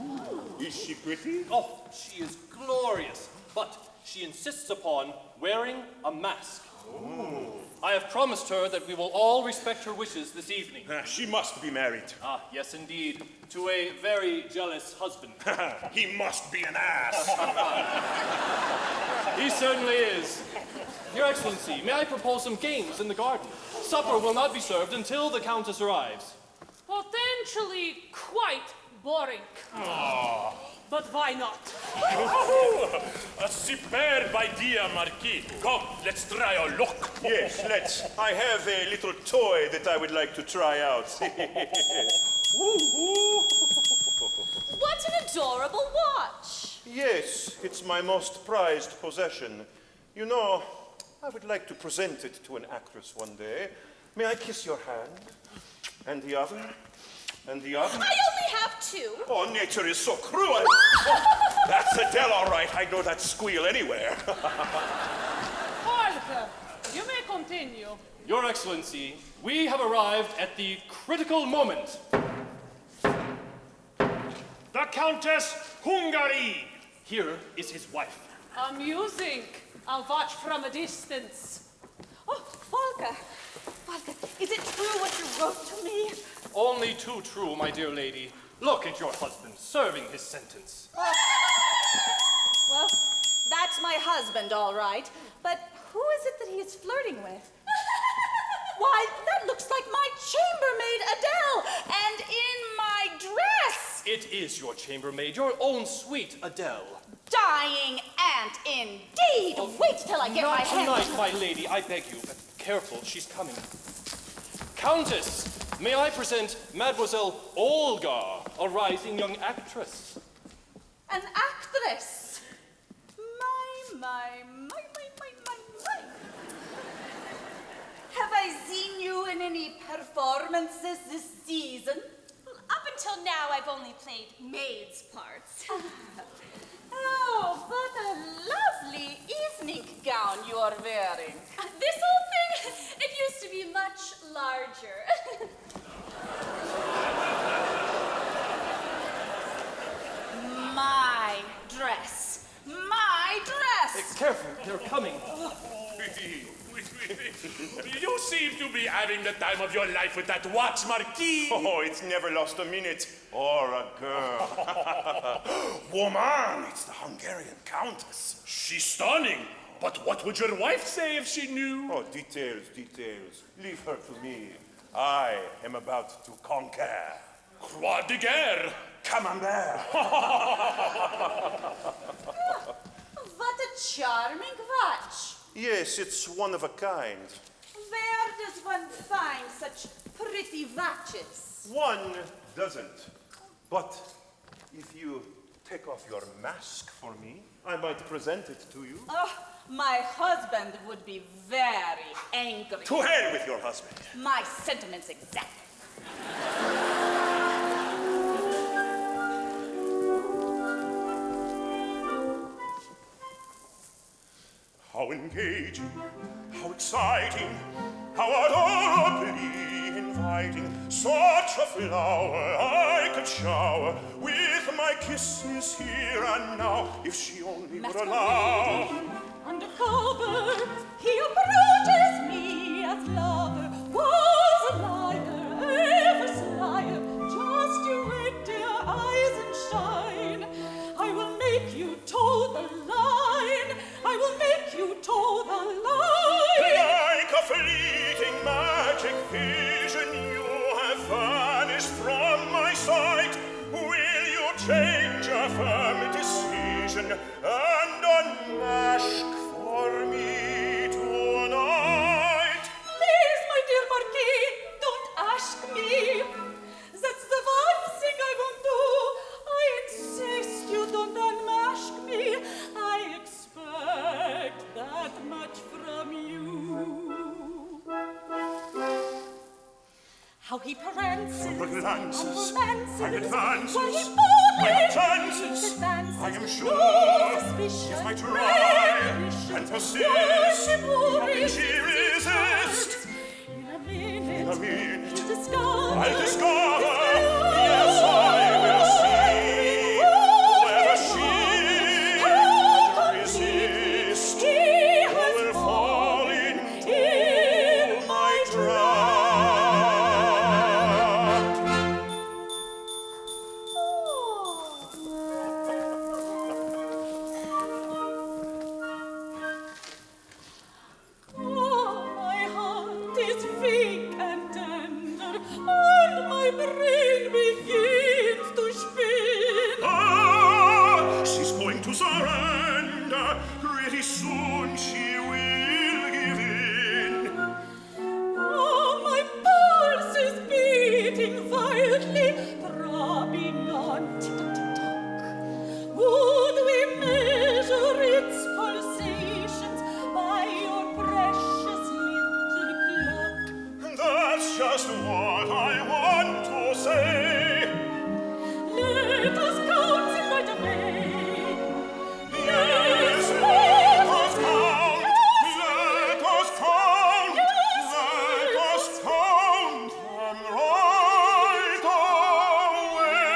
Is she pretty? Oh, she is glorious, but she insists upon wearing a mask. I have promised her that we will all respect her wishes this evening. She must be married. Ah, yes, indeed, to a very jealous husband. He must be an ass. He certainly is. Your Excellency, may I propose some games in the garden? Supper will not be served until the Countess arrives. Potentially quite boring. But why not? A superb idea, Marquis. Come, let's try our luck. Yes, let's. I have a little toy that I would like to try out. What an adorable watch. Yes, it's my most prized possession. You know, I would like to present it to an actress one day. May I kiss your hand? And the other? And the other? I only have two. Oh, nature is so cruel. That's Adele, all right. I know that squeal anywhere. Falca, you may continue. Your Excellency, we have arrived at the critical moment. The Countess Hungary. Here is his wife. Amusing. I'll watch from a distance. Oh, Falca, is it true what you wrote to me? Only too true, my dear lady. Look at your husband serving his sentence. Well, that's my husband, all right. But who is it that he is flirting with? Why, that looks like my chambermaid, Adele, and in my dress. It is your chambermaid, your own sweet Adele. Dying aunt, indeed. Wait till I get my Not hands. tonight, my lady, I beg you. But careful, she's coming. Countess, may I present Mademoiselle Olga, a rising young actress. An actress. My. Have I seen you in any performances this season? Up until now, I've only played maids' parts. Oh, what a lovely evening gown you're Careful, they're coming. You seem to be having the time of your life with that watch, Marquis. Oh, it's never lost a minute. Or a girl. Woman, it's the Hungarian Countess. She's stunning. But what would your wife say if she knew? Oh, details. Leave her to me. I am about to conquer. Croix de guerre. Camembert. What a charming watch. Yes, it's one of a kind. Where does one find such pretty watches? One doesn't. But if you take off your mask for me, I might present it to you. Oh, my husband would be very angry. To hell with your husband. My sentiments exactly. How engaging, how exciting, how adorably inviting. Such a flower I could shower with my kisses here and now, if she only would allow. Undercover, he approaches me as lover. Was a liar, ever slyer. Just you wait, dear eyes, and shine. I will make you toe the line. I will make you toe the line. Like a fleeting magic vision, you have vanished from my sight. Will you change a firm decision and unmask for me tonight? Please, my dear Marquis, don't ask me. That's the one thing I won't do. I insist you don't unmask me. I expect that much from you. How he prances, Glances, romances, and advances, while he my boldly chances, advances. I am sure, No suspicion, if I try premonition, and persist, worship how or can she resist? In a minute, In a minute, you'll discover, I'll discover, it's yes, I will see whether she can resist He or has will fall into in my trap. Oh, my heart is weak and tender, and my brain begins to spin. Ah, she's going to surrender. Pretty soon she will give in. Oh, my pulse is beating wildly, throbbing on tick-tock. Would we measure its pulsations by your precious little clock? That's just what I want to say. Let us count them right away. Yes, let us count. Let us count. Let us count them right away.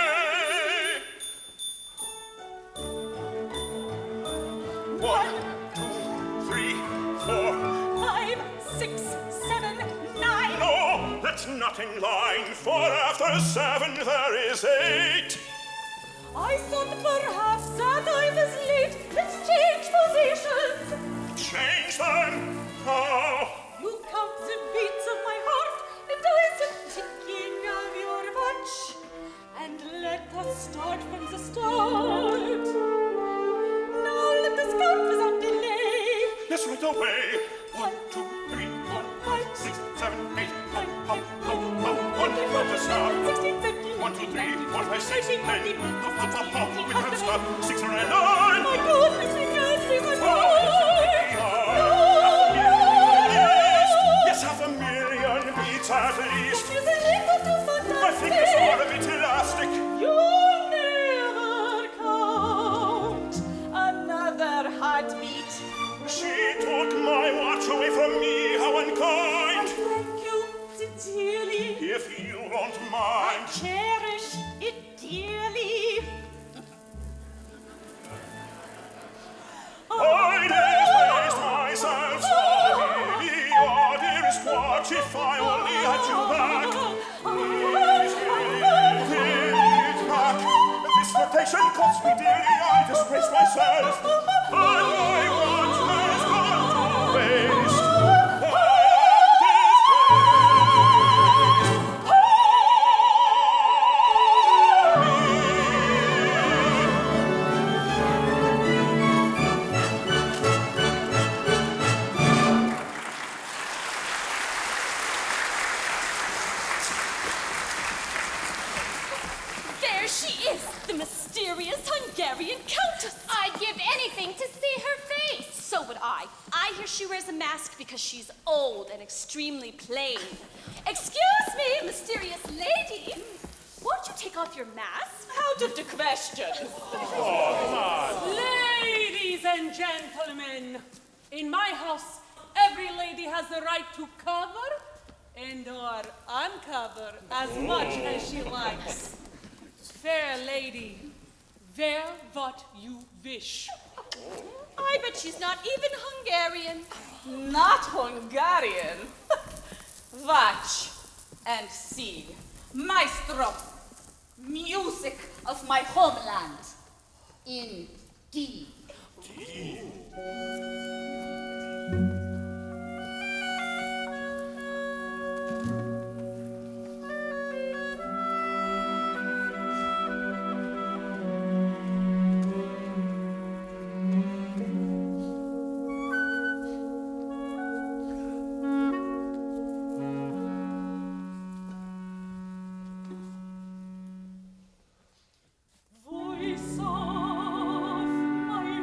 1, 2, 3, 4. 5, 6, 7, 9. No, that's not in line, for after 7 there is 8. I thought perhaps that I was late. Let's change positions. Change them. How? You count the beats of my heart, and I the ticking of your watch. And let us start from the start. Now let us count without delay. Yes, right away. 1, 2, 3, 4, 5, 6, 7, 8. Hop, hop, hop, hop. 1, 2, 4, to start. 16, 17, 1, 2, 3, 4, 5, 6, 19, 8. 20, Hop, hop, hop, hop. We can't stop. 6 and 9. My goodness, we can't be my boy. Yes, half a million beats at least. Is a little too My fingers fantastic. are a bit elastic. You never count another heartbeat. She took my watch away from me. How unkind. Thank you sincerely. If you don't mind. Cherish it dearly. I had you back. Please give it back. This flirtation cost me dearly. I disgraced myself. And my watch has gone to waste. There she is, the mysterious Hungarian countess. I'd give anything to see her face. So would I. I hear she wears a mask because she's old and extremely plain. Excuse me, mysterious lady. Won't you take off your mask? Out of the question. Ladies and gentlemen, in my house, every lady has the right to cover and or uncover as much as she likes. Fair lady, wear what you wish. I bet she's not even Hungarian. Not Hungarian. Watch and see. Maestro, music of my homeland. Indeed. Voice of my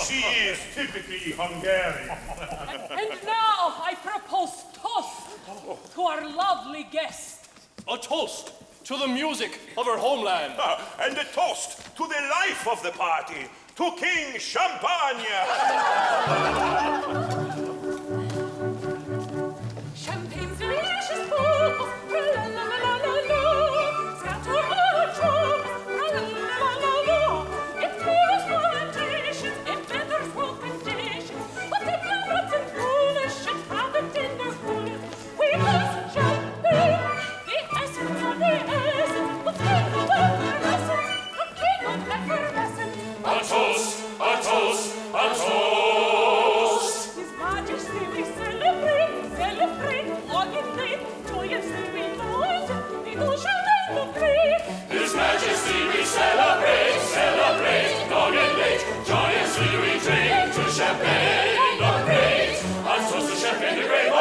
She is typically Hungarian. And now I propose toast to our lovely guest. A toast to the music of her homeland. And a toast to the life of the party, to King Champagne. Champagne's delicious bubbles, la la la la la la. Scatter our troubles, la la la la la la. It clears politicians, it betters world conditions. But the nuts and foolish should have it in their food. We must champagne, the essence of the essence, the king of effervescence, the king of effervescence. A toast, a toast, a toast. His Majesty we celebrate, celebrate, long and late, joyously we dance, we do champagne the great. His Majesty we celebrate, celebrate, long and late, joyously we drink to champagne the great. A toast to champagne the great.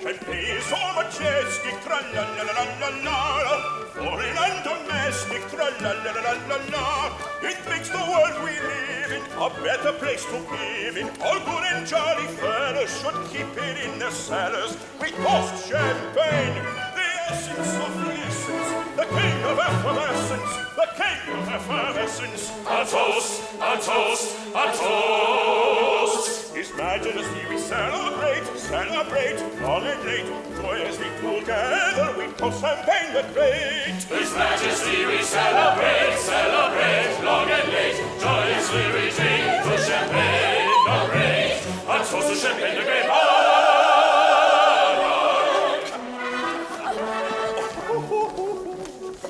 Champagne is so majestic, tra-la-la-la-la-la, foreign and domestic, tra-la-la-la-la-la. It makes the world we live in a better place to live in. All good and jolly fellas should keep it in their cellars. We toast champagne, the essence of license, the king of effervescence, the king of effervescence. A toast, a toast, a toast. His Majesty we celebrate, celebrate, long and late, joyously together we toast champagne the great. His Majesty we celebrate, celebrate, long and late, joyously we drink to champagne the great. A toast to champagne the great.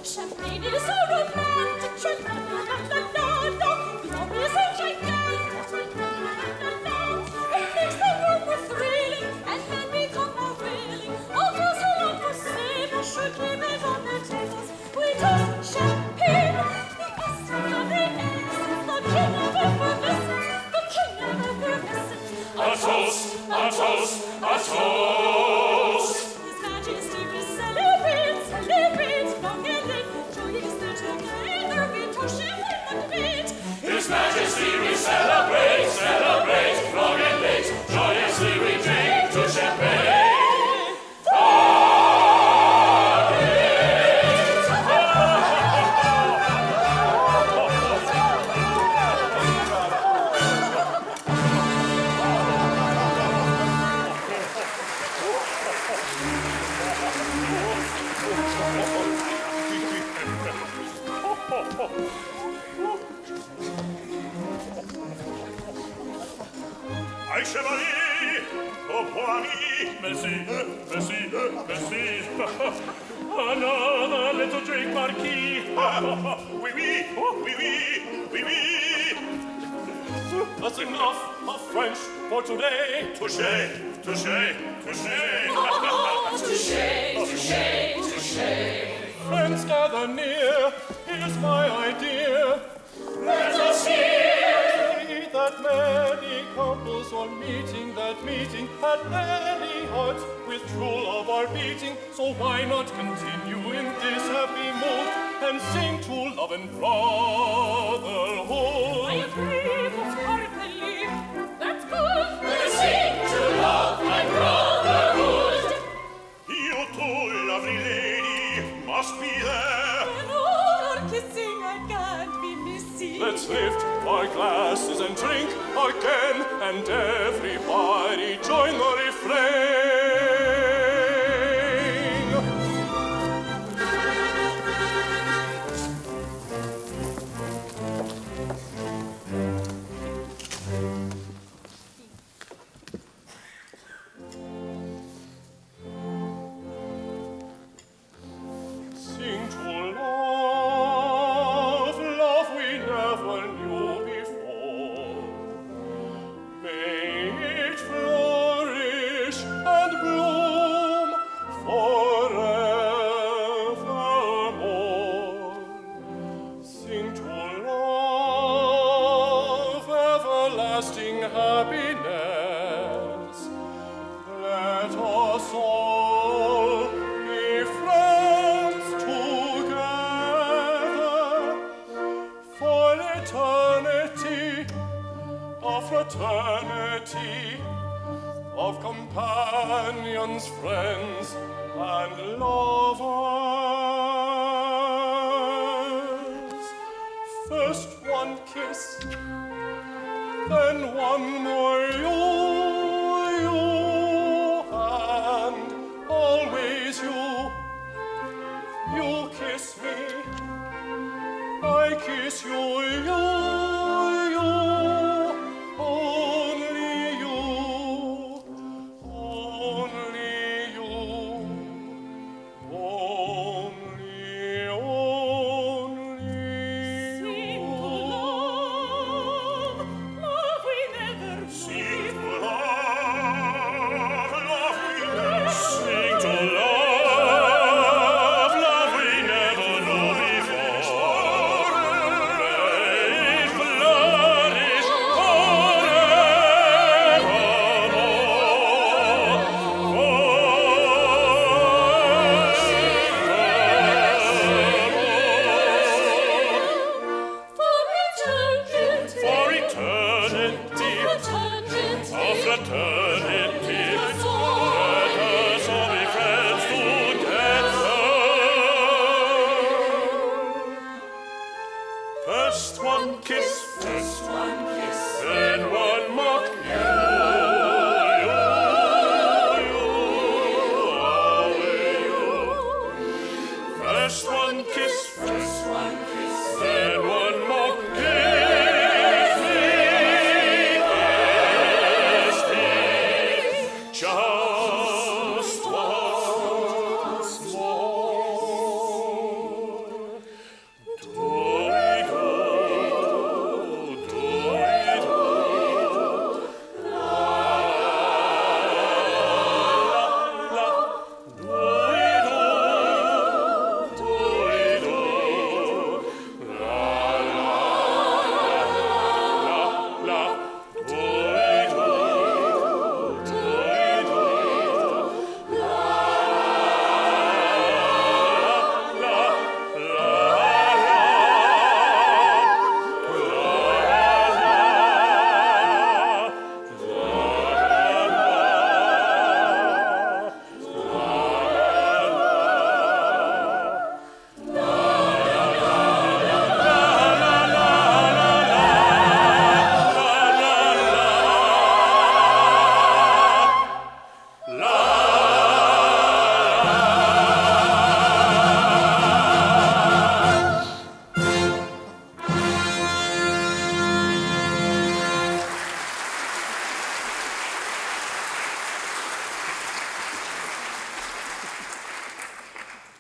Champagne is so romantic, tra-la-la-la-la-la, glorious and gigantic, tra-la-la-la-la. It makes the world more thrilling, and men become more willing. All those who long for savor should keep it on their tables. We toast champagne, the essence of the essence, the king of effervescence, the king of effervescence. A toast, a toast, a toast. His Majesty we celebrate, celebrate, long and late, joyously together we toast champagne the great. His Majesty we celebrate, celebrate, long and late, joyously we drink to champagne. Aïe chevalier, au point ami. Merci, merci, merci. Another little drink, Marquis. Oui, oui, oui, oui, oui, oui. That's enough of French for today. Touché, touché, touché. Touché, touché, touché. Friends gather near, here's my idea. Let us hear That many couples are meeting, that meeting had many hearts with true love are beating. So why not continue in this happy mood and sing to love and brotherhood? I agree wholeheartedly. That's good. Let's sing to love and brotherhood. You too, lovely lady, must be there. When all are kissing, I can't be missing. Let's lift our glasses and drink again, and everybody join the refrain. Sing to love, love we never knew before. May it flourish and fraternity, of companions, friends, and lovers. First one kiss, then one more you, and always you. You kiss me, I kiss you, only you, only you, only Sing to love, love we never knew. Sing to love, love we never Sing to love, love we never knew before. May flourish For for eternity, eternity, of fraternity. Let us all Let us all be friends together. First one kiss, then one more First one kiss, then one more kiss me, just once more. Do-we-do, do-we-do, la, do-we-do, do-we-do, la, do-we-do, do-we-do,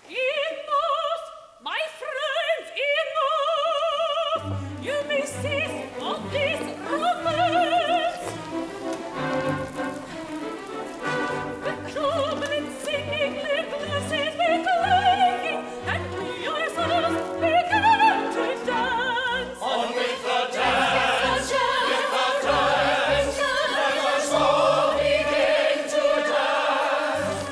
Enough, my friends, enough! You may cease of this romance. The clubman singing, their glasses were clanking, and we ourselves began to dance. On with the dance, with the dance, let us all begin to dance.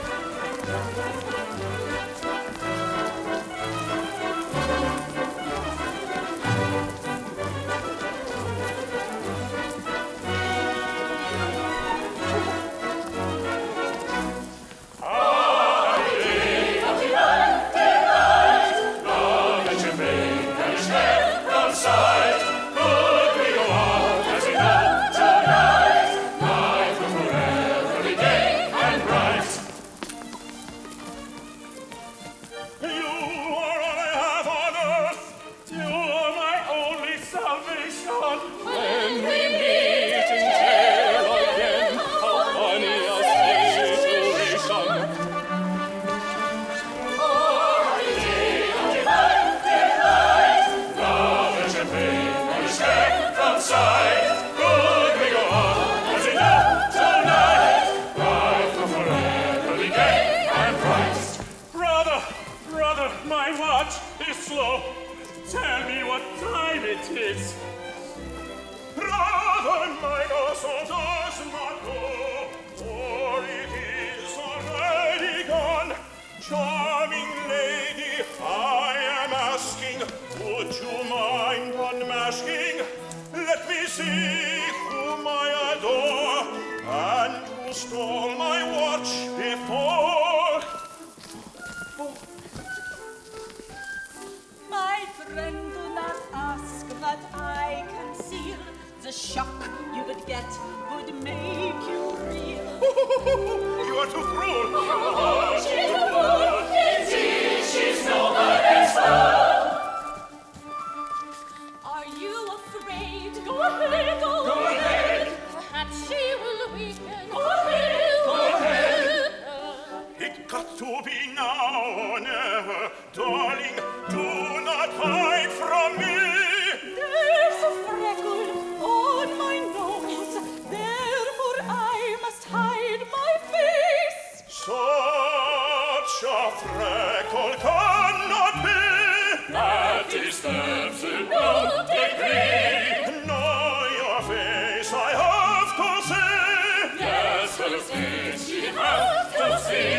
Long as you make and step from sight, could we go on as we go tonight? Life will forever be gay and bright. You are all I have on earth. You are my only salvation. When we meet in jail again, how funny a situation. Love and champagne and escape from sight. Could we go on as we go tonight? Life will forever be gay and bright. Brother, brother, my watch is slow. Tell me what time it is. Brother mine, also does not go, for it is already gone. Charming lady, I am asking, would you mind unmasking? Let me see whom I the door, and who stole my watch before? My friend, do not ask, but I conceal. The shock you would get would make you real. You are too cruel. Oh, she's a fool. Indeed, she's nobody's fool. Are you afraid? Go ahead, go ahead. Perhaps she will weaken. Go ahead, go ahead. It got to be now or never. Darling, do not hide from me. There's a freckle on my nose, therefore I must hide my face. Such a freckle cannot be. That disturbs in no degree. No, your face I have to see. Yes, her face she has to see.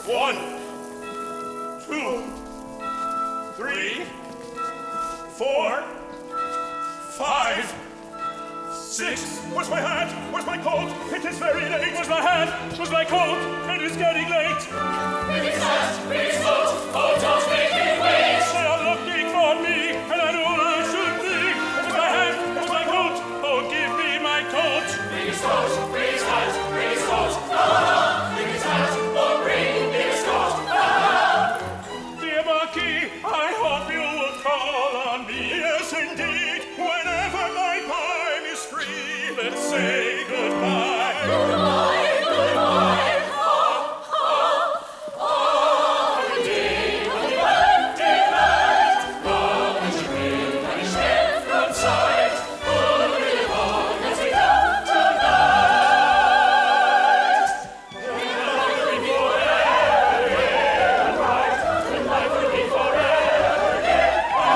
One, 2, 3, 4, 5, 6. Where's my hat? Where's my coat? It is very late. Where's my hat? Where's my coat? It is getting late. Please hat, please coat, oh, don't make me wait. They are looking for me, and I know I should be. Where's my hat? Where's my coat? Oh, give me my coat. Please coat, please hat, please coat, please hat, oh, bring this coat. Dear Marquis, I hope you will call on me. Yes, indeed. Whenever my time is free, let's say goodbye. Goodbye, goodbye. Day of the birthday night, come and you will vanish there from sight. We'll live on as we have tonight. And life will be forever gay and bright. And life will be forever gay and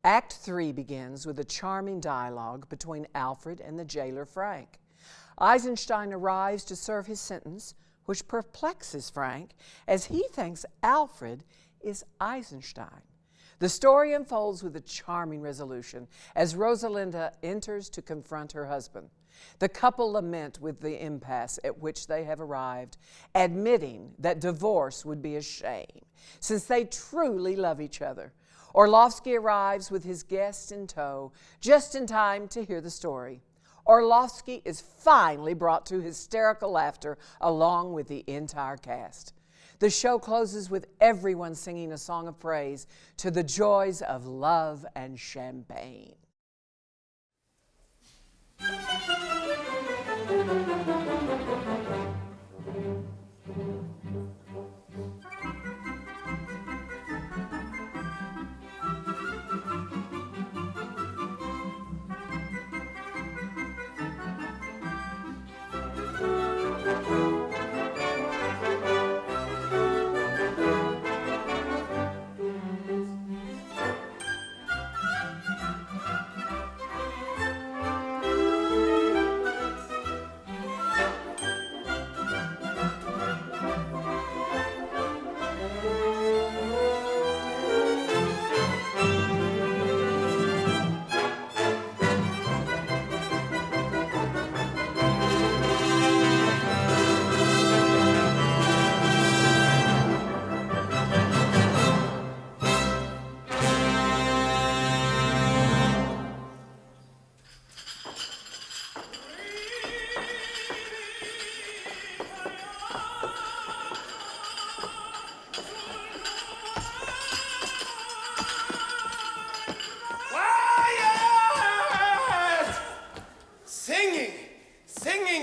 Act 3 begins with a charming dialogue between Alfred and the jailer Frank. Eisenstein arrives to serve his sentence, which perplexes Frank as he thinks Alfred is Eisenstein. The story unfolds with a charming resolution as Rosalinda enters to confront her husband. The couple lament with the impasse at which they have arrived, admitting that divorce would be a shame, since they truly love each other. Orlovsky arrives with his guest in tow, just in time to hear the story. Orlovsky is finally brought to hysterical laughter along with the entire cast. The show closes with everyone singing a song of praise to the joys of love and champagne.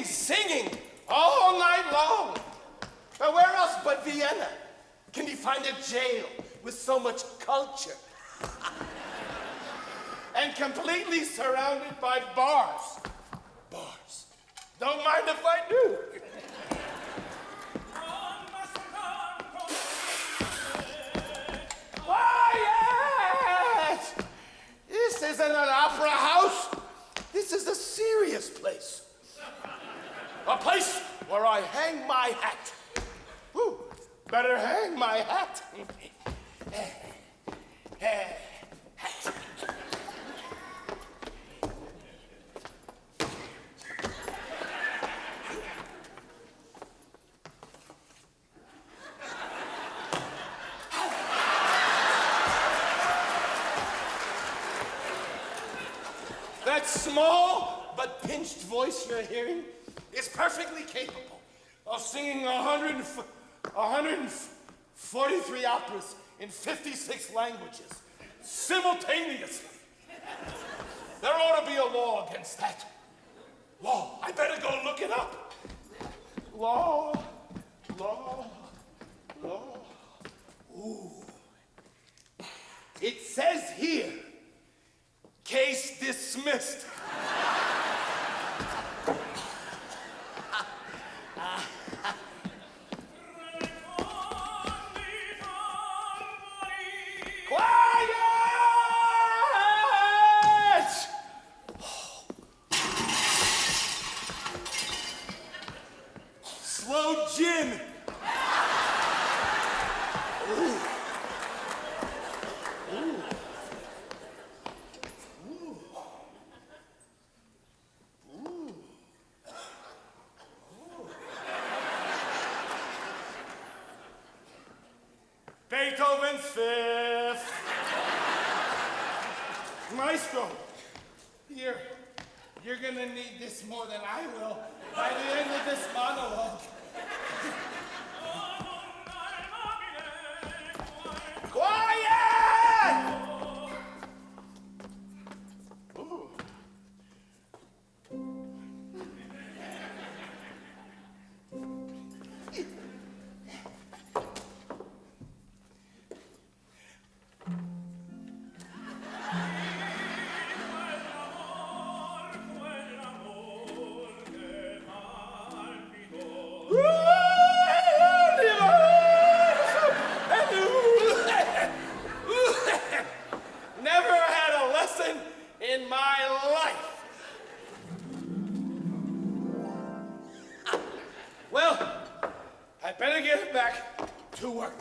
Singing all night long. Now, where else but Vienna can you find a jail with so much culture? And completely surrounded by bars. Bars. Don't mind if I do. Quiet! This isn't an opera house. This is a serious place. A place where I hang my hat. Whew, better hang my hat. Hat. That small but pinched voice you're hearing is perfectly capable of singing 143 operas in 56 languages simultaneously. There ought to be a law against that. Law. I better go look it up. Law. Ooh. It says here, case dismissed. Quiet! Slow gin. Beethoven's Fifth. Maestro, you're gonna need this more than I will by the end of this monologue. Quiet! Ooh. Never had a lesson in my life. Well, I better get back to work.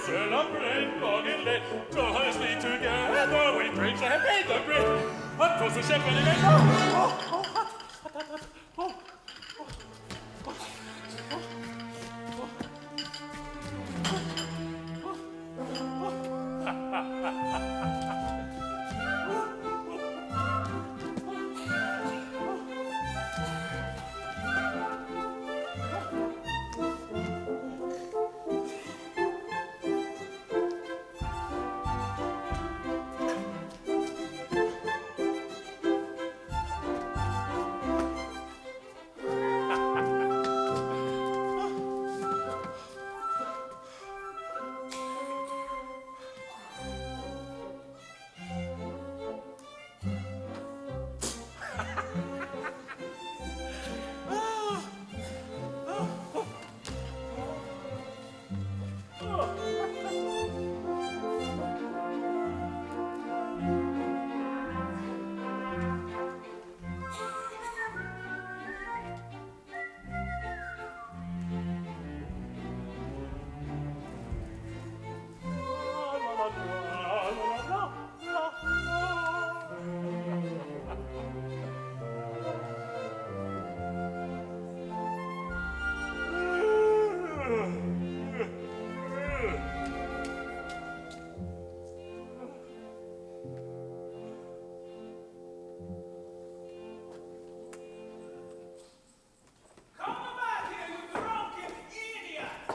Celebrate, long and late, joyously together we drink champagne the bread. Atto su sempre le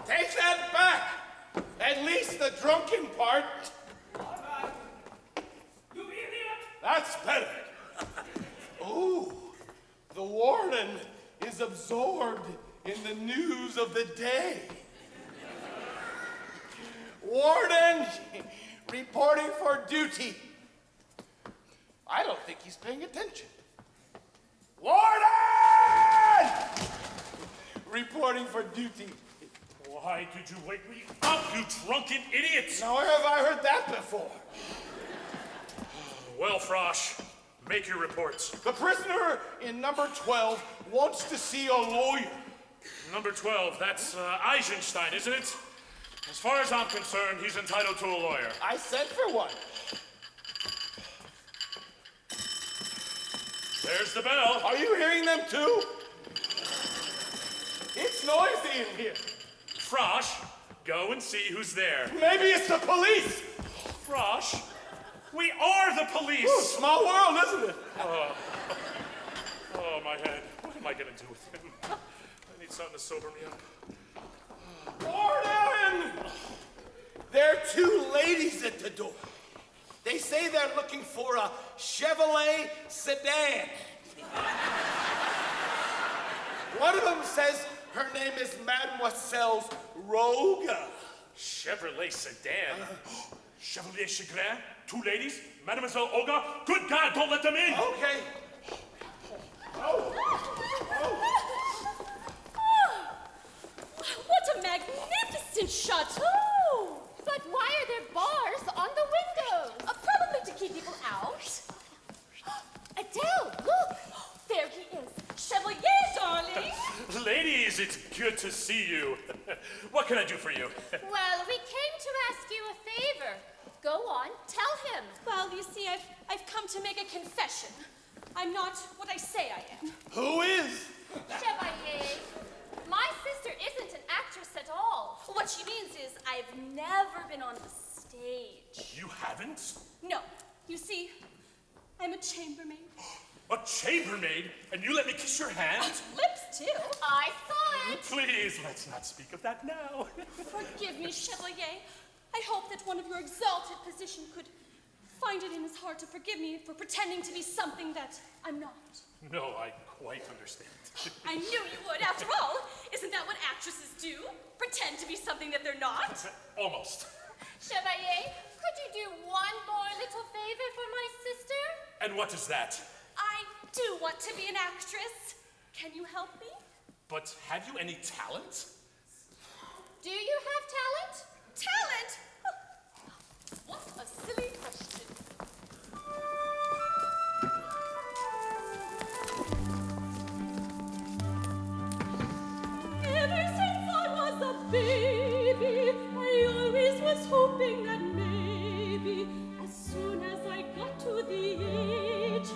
Take that back! At least the drunken part. You idiot! That's better. Ooh, the warden is absorbed in the news of the day. Warden, reporting for duty. I don't think he's paying attention. Warden! Reporting for duty. Why did you wake me up, you drunken idiot? Now, where have I heard that before? Well, Frosh, make your reports. The prisoner in number 12 wants to see a lawyer. Number 12, that's Eisenstein, isn't it? As far as I'm concerned, he's entitled to a lawyer. I sent for one. There's the bell. Are you hearing them too? It's noisy in here. Frosh, go and see who's there. Maybe it's the police. Frosh, we are the police. Ooh, small world, isn't it? Oh, my head. What am I going to do with him? I need something to sober me up. Warden! There are two ladies at the door. They say they're looking for a Chevrolet sedan. One of them says her name is Mademoiselle Roga. Chevrolet sedan? Chevrolet Chagrin? Two ladies? Mademoiselle Olga? Good God, don't let them in! Okay. What a magnificent chateau! But why are there bars on the windows? Probably to keep people out. Adele, look! There he is. Chevalier, darling! Ladies, it's good to see you. What can I do for you? Well, we came to ask you a favor. Go on, tell him. Well, you see, I've come to make a confession. I'm not what I say I am. Who is? Chevalier, my sister isn't an actress at all. What she means is I've never been on the stage. You haven't? No, you see, I'm a chambermaid. A chambermaid? And you let me kiss your hand? Lips, too. I saw it. Please, let's not speak of that now. Forgive me, Chevalier. I hope that one of your exalted position could find it in his heart to forgive me for pretending to be something that I'm not. No, I quite understand. I knew you would, after all. Isn't that what actresses do? Pretend to be something that they're not? Almost. Chevalier, could you do one more little favor for my sister? And what is that? I do want to be an actress. Can you help me? But have you any talent? Do you have talent? Talent? What a silly question. Ever since I was a baby, I always was hoping that maybe, as soon as I got to the age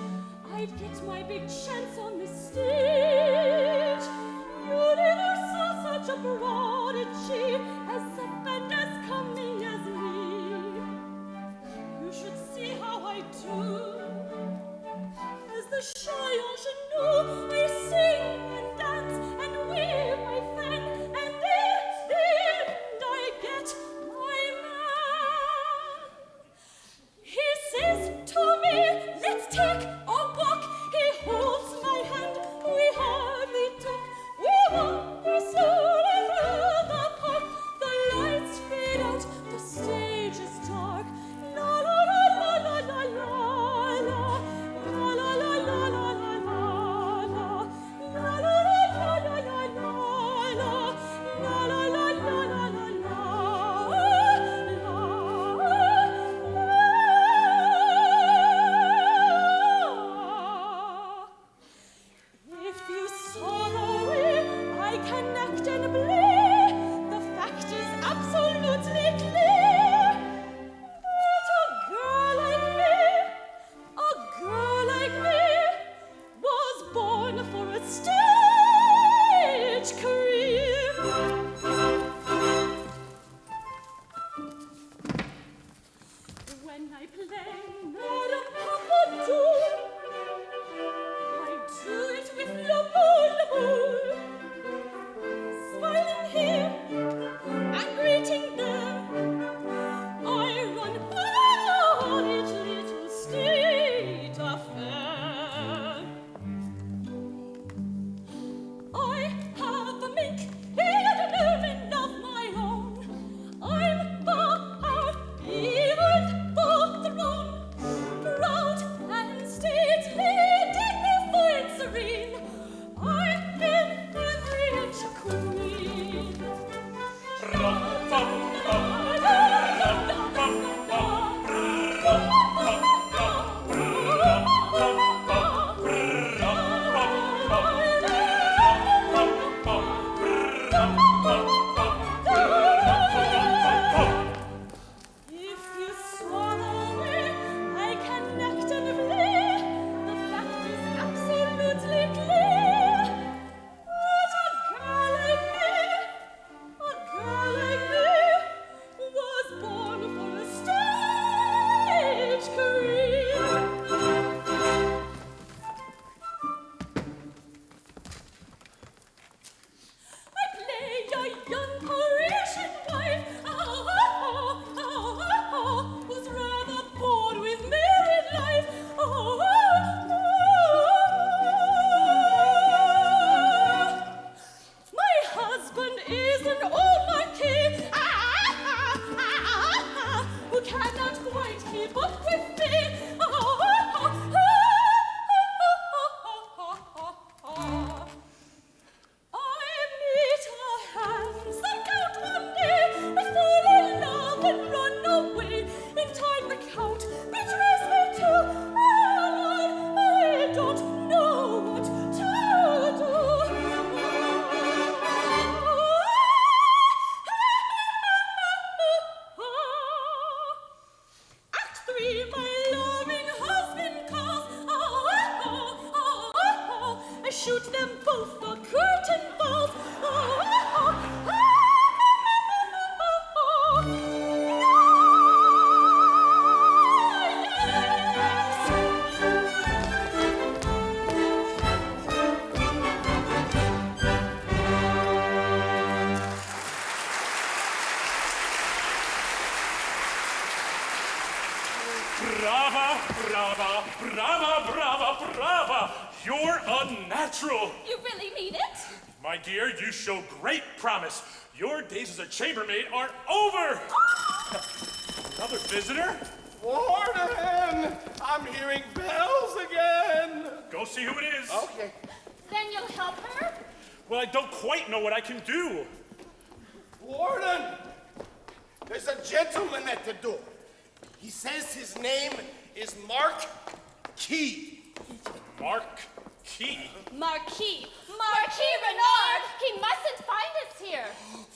shy ingenue. I sing and dance and wave my fan, and in the end I get my man. He says to me, let's take a walk. He holds my hand, we hardly talk. We wander slowly through the park. The lights fade out, the stage is dark. La la la la la la la la. La la la la la la la la. La la la la la la la. La la la la la la la. If you saw the way I can act and play, the fact is absolutely clear that a girl like me was born for a stage career. When I play Madame Pompadour, I do it with l'amour, smiling here and greeting there. I run by each little state affair. I have a mink and a nerve of my own. I'm the even the throne, proud and stately, dignified, serene. I'm in every inch a queen. If you saw the way I can act and play, the fact is absolutely clear that a girl like me was born for a stage career. I play a young Parisian wife, who's rather bored with married life. My husband is an old marquis, who cannot quite keep up with me. I meet a handsome count one day, I fall in love and run away. In time the count betrays me too, and I don't know what to do. Act 3, my loving husband calls. I shoot them both, the curtain falls. Brava, brava, brava, brava, brava! You're a natural. You really mean it? My dear, you show great promise. Your days as a chambermaid are over. Another visitor? Warden! I'm hearing bells again. Go see who it is. Okay. Then you'll help her? Well, I don't quite know what I can do. Warden! There's a gentleman at the door. He says his name is Mark Key. Mark Key. Marquis Renard! He mustn't find us here.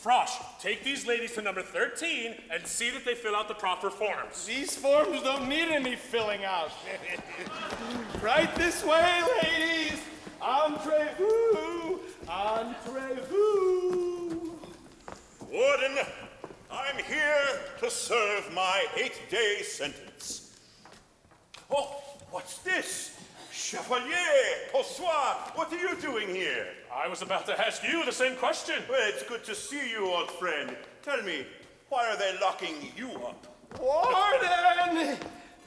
Frosh, take these ladies to number 13 and see that they fill out the proper forms. These forms don't need any filling out. Right this way, ladies. Entrez-vous. Entrez-vous. Warden, I'm here to serve my 8-day sentence. Oh, what's this? Chevalier, bonsoir. What are you doing here? I was about to ask you the same question. Well, it's good to see you, old friend. Tell me, why are they locking you up? Warden!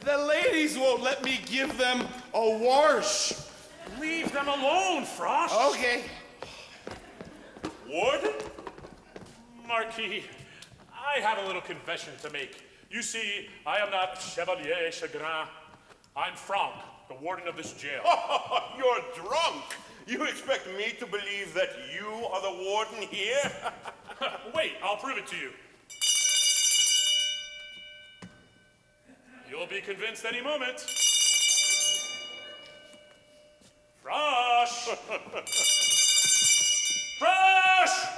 The ladies won't let me give them a wash. Leave them alone, Frost. Okay. Warden? Marquis, I have a little confession to make. You see, I am not Chevalier Chagrin. I'm Franck, the warden of this jail. You're drunk. You expect me to believe that you are the warden here? Wait, I'll prove it to you. You'll be convinced any moment. Frosh! Frosh!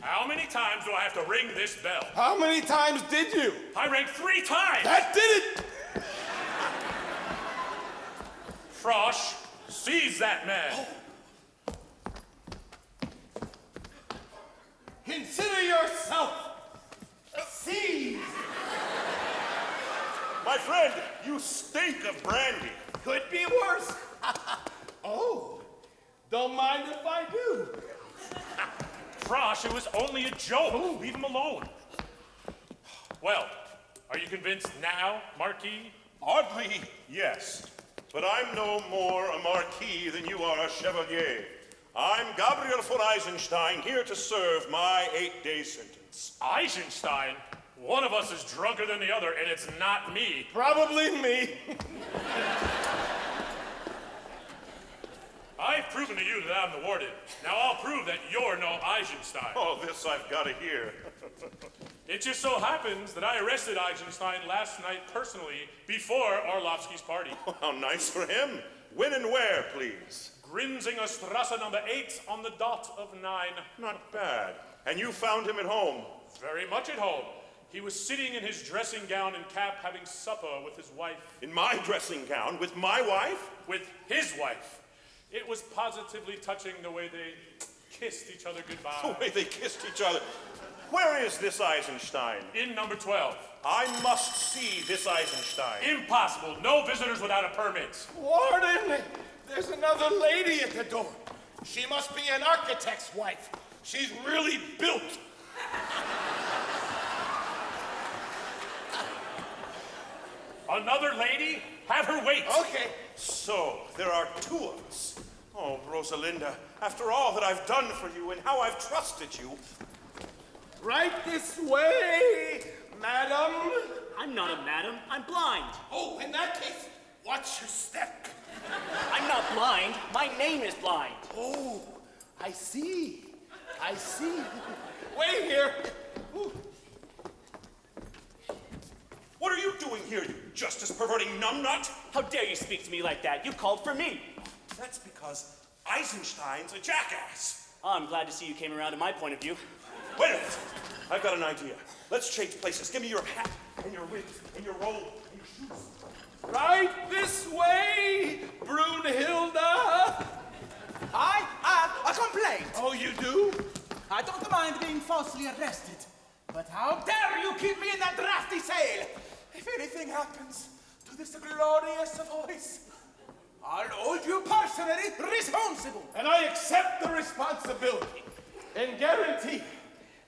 How many times do I have to ring this bell? How many times did you? I rang 3 times! That did it! Frosh, seize that man! Consider yourself seized! My friend, you stink of brandy. Could be worse. Oh, don't mind if I do. Frosh, it was only a joke. Leave him alone. Well, are you convinced now, Marquis? Oddly, yes. But I'm no more a marquis than you are a chevalier. I'm Gabriel von Eisenstein, here to serve my 8-day sentence. Eisenstein? One of us is drunker than the other, and it's not me. Probably me. I've proven to you that I'm the warden. Now I'll prove that you're no Eisenstein. Oh, this I've got to hear. It just so happens that I arrested Eisenstein last night personally before Orlovsky's party. How nice for him. When and where, please? Grinzinger Strasse number 8 on the dot of 9. Not bad. And you found him at home? Very much at home. He was sitting in his dressing gown and cap having supper with his wife. In my dressing gown? With my wife? With his wife. It was positively touching the way they kissed each other goodbye. The way they kissed each other. Where is this Eisenstein? In number 12. I must see this Eisenstein. Impossible. No visitors without a permit. Warden, there's another lady at the door. She must be an architect's wife. She's really built. Another lady? Have her wait. Okay. So, there are 2 of us. Oh, Rosalinda, after all that I've done for you and how I've trusted you. Right this way, madam. I'm not a madam. I'm blind. Oh, in that case, watch your step. I'm not blind. My name is blind. Oh, I see. I see. Wait here. Ooh. What are you doing here, you justice-perverting numbnut? How dare you speak to me like that? You called for me. That's because Eisenstein's a jackass. Oh, I'm glad to see you came around to my point of view. Wait a minute. I've got an idea. Let's change places. Give me your hat and your wigs and your robe and your shoes. Right this way, Brunhilde. I have a complaint. Oh, you do? I don't mind being falsely arrested, but how dare you keep me in that drafty cell? If anything happens to this glorious voice, I'll hold you personally responsible. And I accept the responsibility and guarantee,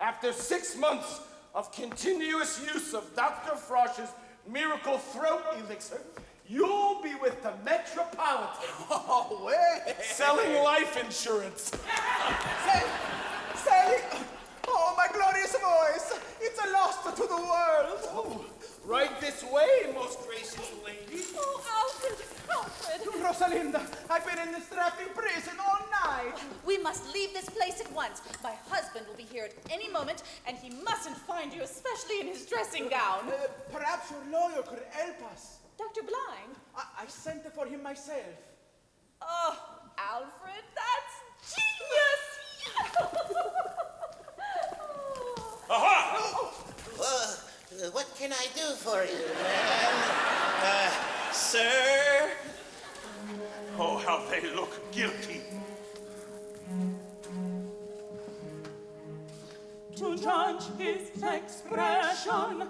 after 6 months of continuous use of Dr. Frosch's miracle throat elixir, you'll be with the Metropolitan. Oh, wait. Selling life insurance. Say, oh, my glorious voice. It's a loss to the world. Oh, right this way, most gracious lady. Oh, Alfred, Alfred. Rosalinda, I've been in this drafty prison all night. We must leave this place at once. My husband will be here at any moment, and he mustn't find you, especially in his dressing gown. Perhaps your lawyer could help us. Dr. Blind? I sent for him myself. Oh, Alfred, that's genius! Aha! What can I do for you, ma'am? Sir? Oh, how they look guilty. To judge his expression,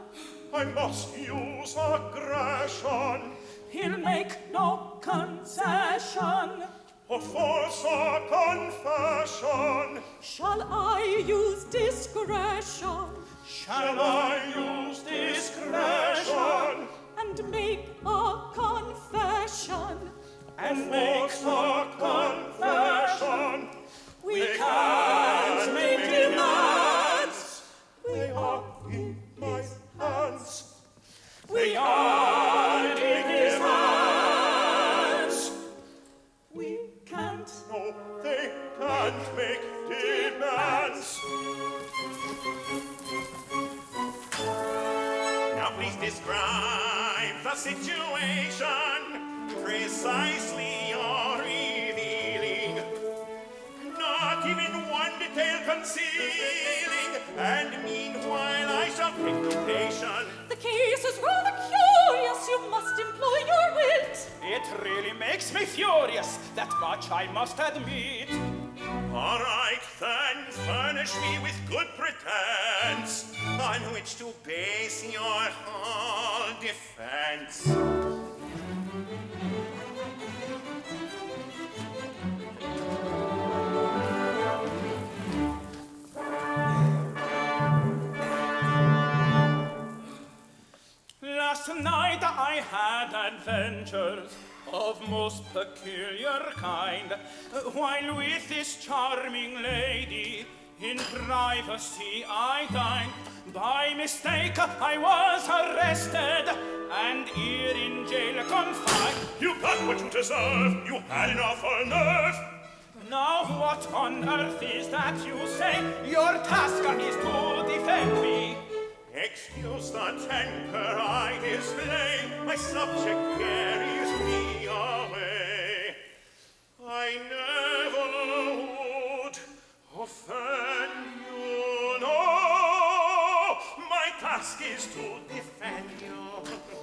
I must use aggression. He'll make no concession. Or force a confession. Shall I use discretion? Shall I use discretion? And make a confession? And force a confession. We can't make demands. They are in my hands. We are in his hands. We can't. No, they can't make demands. Now please describe the situation precisely you're revealing. Not even one detail concealing. And meanwhile I shall take notation. The case is rather curious. You must employ your wit. It really makes me furious, that much I must admit. All right, then, furnish me with good pretense on which to base your whole defense. Last night I had adventures of most peculiar kind, while with this charming lady in privacy I dined. By mistake I was arrested and here in jail confined. You got what you deserve. You had an awful nerve. Now what on earth is that you say? Your task is to defend me. Excuse the temper I display. My subject carries me away. I never would offend you, no. My task is to defend you.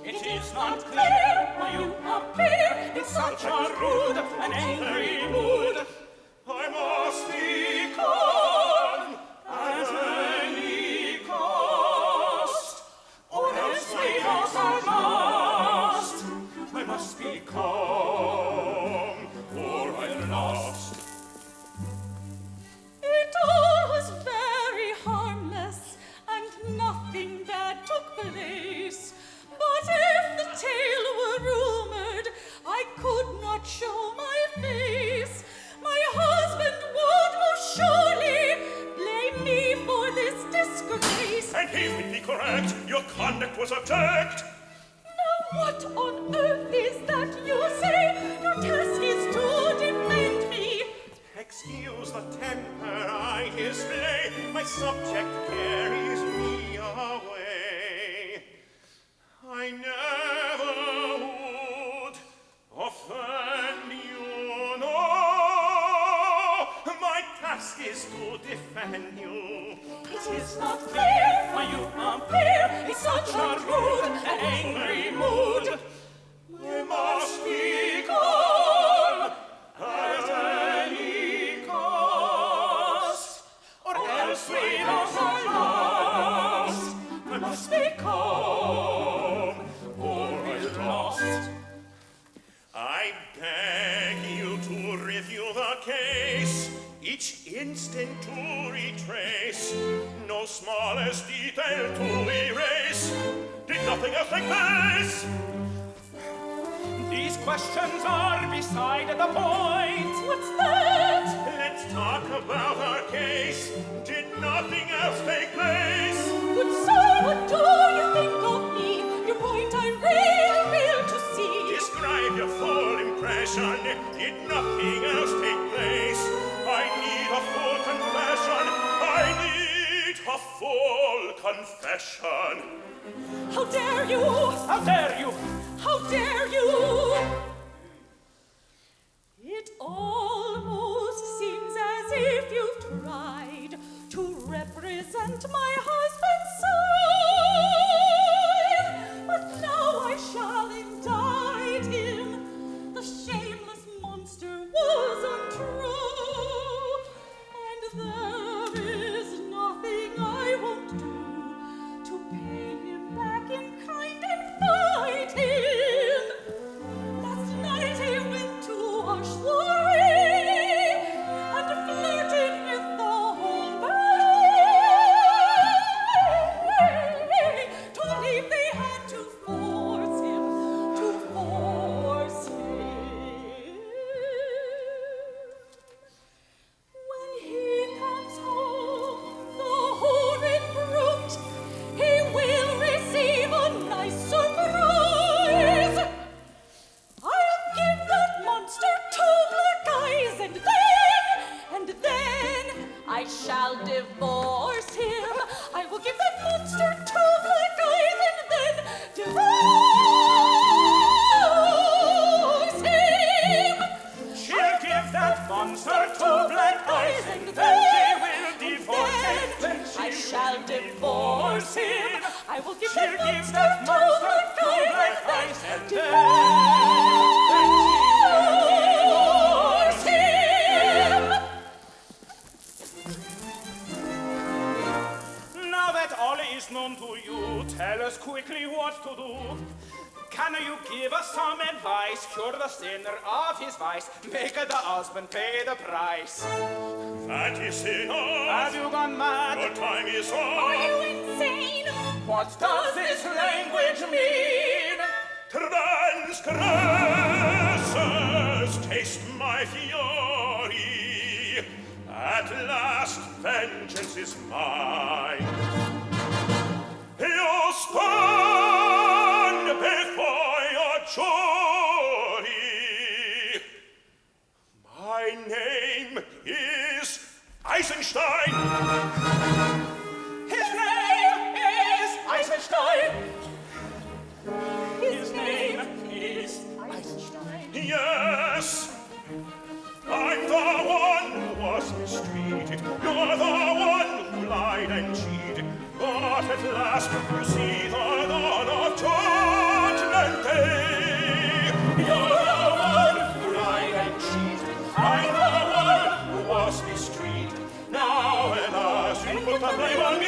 It is not clear why you appear in such a rude and angry mood. I must be calm at any cost, or else we both are lost. I must be calm, or I'm lost. It all was very harmless, and nothing bad took place. But if the tale were rumored, I could not show my face. My husband would most surely blame me for this disgrace. And he would be correct. Your conduct was abject. Now what on earth is that you say? Your task is to defend me. Excuse the temper I display. My subject carries me away. I never would offend you, no. My task is to defend you. It is not clear why you appear in such a rude and angry mood. I must be calm at any cost, or else we both are lost. I must be calm, or we're lost. I beg you to review the case, each instant to retrace, no smallest detail to erase. Did nothing else take place? These questions are beside the point. What's that? Let's talk about our case. Did nothing else take place? Good sir, what do you think of me? Your point I really fail to see. Describe your full impression. Did nothing else take place? I need a full confession. I need a full confession. How dare you? How dare you? How dare you? It almost seems as if you've tried to represent my husband's side. But now I shall indict him. The shameless monster was untrue. And there is nothing I won't do to pay him back in divorce him. I will give that monster 2 black eyes and then divorce him. She'll give that monster 2 black eyes and then she will divorce him. I shall divorce him. I will give She'll that give that monster 2 black eyes and then divorce him. Now that all is known to you, tell us quickly what to do. Can you give us some advice? Cure the sinner of his vice. Make the husband pay the price. That is enough. Have you gone mad? Your time is up. Are you insane? What does this language mean? Transgressors, taste my fury. At last, vengeance is mine. You stand before your jury. My name is Eisenstein. His name is Eisenstein. His name is Eisenstein. Yes, I'm the one who was mistreated. You're the one who lied and cheated. But at last you see the dawn of Judgment Day. You're the one who lied and cheated. I'm the one who was mistreated. Now at last you put the blame on me.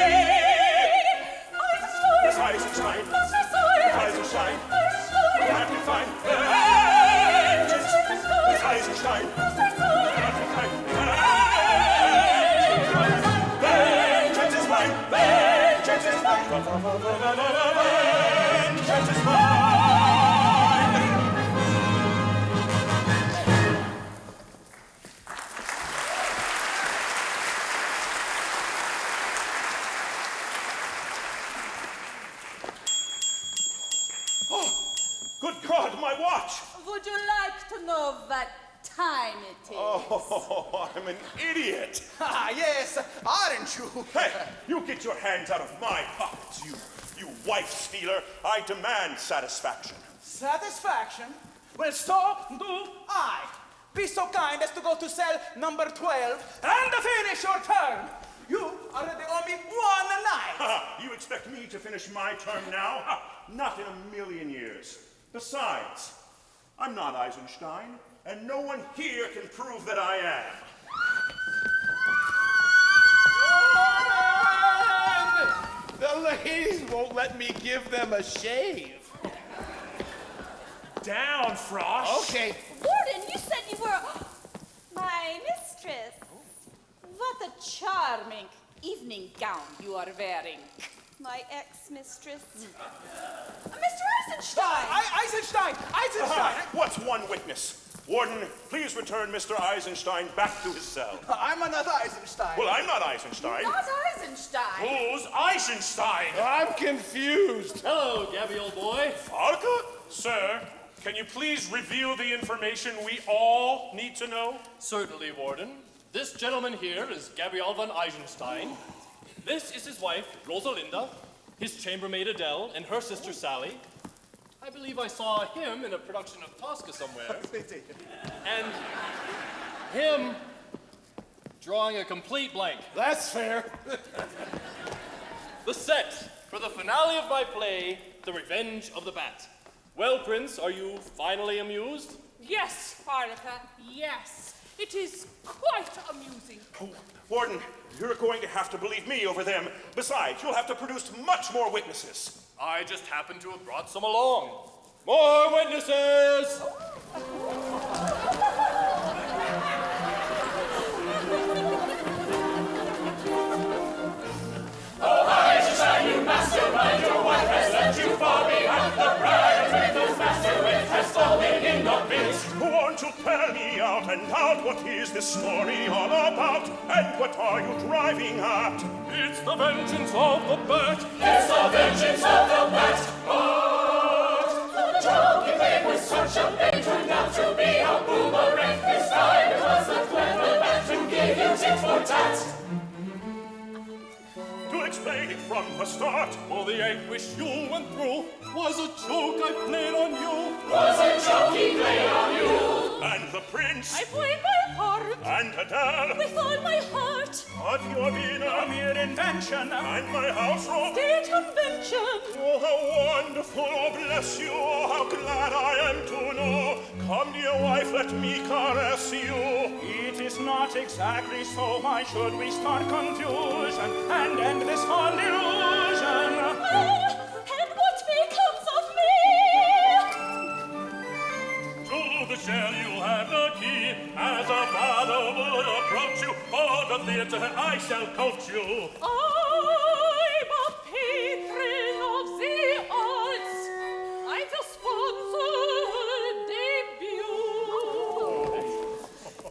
It's Eisenstein. Eisenstein. We have to find vengeance. It's Eisenstein. We have to find vengeance. Vengeance is mine. Vengeance is mine. Vengeance is mine. Good God, my watch! Would you like to know what time it is? Oh, I'm an idiot. Ah, yes, aren't you? Hey, you get your hands out of my pockets, you wife stealer. I demand satisfaction. Satisfaction? Well, so do I. Be so kind as to go to cell number 12 and finish your term. You already owe me 1 night. You expect me to finish my term now? Not in a million years. Besides, I'm not Eisenstein, and no one here can prove that I am. The ladies won't let me give them a shave. Down, Frost. Okay. Warden, you said you were my mistress. What a charming evening gown you are wearing. My ex-mistress. Mr. Eisenstein! Eisenstein! What's one witness? Warden, please return Mr. Eisenstein back to his cell. I'm another Eisenstein. Well, I'm not Eisenstein. Not Eisenstein. Who's Eisenstein? I'm confused. Hello, Gabby, old boy. Farka? Sir, can you please reveal the information we all need to know? Certainly, Warden. This gentleman here is Gabriel von Eisenstein. This is his wife, Rosalinda, his chambermaid Adele, and her sister Sally. I believe I saw him in a production of Tosca somewhere. And him drawing a complete blank. That's fair. The set for the finale of my play, The Revenge of the Bat. Well, Prince, are you finally amused? Yes, Farlaka, yes. It is quite amusing. Oh, Warden, you're going to have to believe me over them. Besides, you'll have to produce much more witnesses. I just happened to have brought some along. More witnesses! Oh, Eisenstein, you mastermind, your wife has left you far behind. The bride of Twinkle's mastermind has fallen in your pits. Won't you tell me out and out what is this story all about? And what are you driving at? It's the vengeance of the bat. It's the vengeance of the bat. But the joke you played was such a bait turned out to be a boomerang. This time it was the clever bat who gave you tit for tat. explain it from the start. For the anguish you went through was a joke I played on you. Was a joke he played on you. And the prince, I played my part and Adele, with all my heart. but you're been a mere invention, and my house robe. State convention. Oh, how wonderful, oh, bless you, oh, how glad I am to know. Come, dear wife, let me caress you. It is not exactly so. Why should we start confusion and end this fond illusion? And what becomes of me? To the shell you have the key. As a father would approach you, for the theatre I shall coach you. I'm a patron of the arts. I'm the sponsor debut.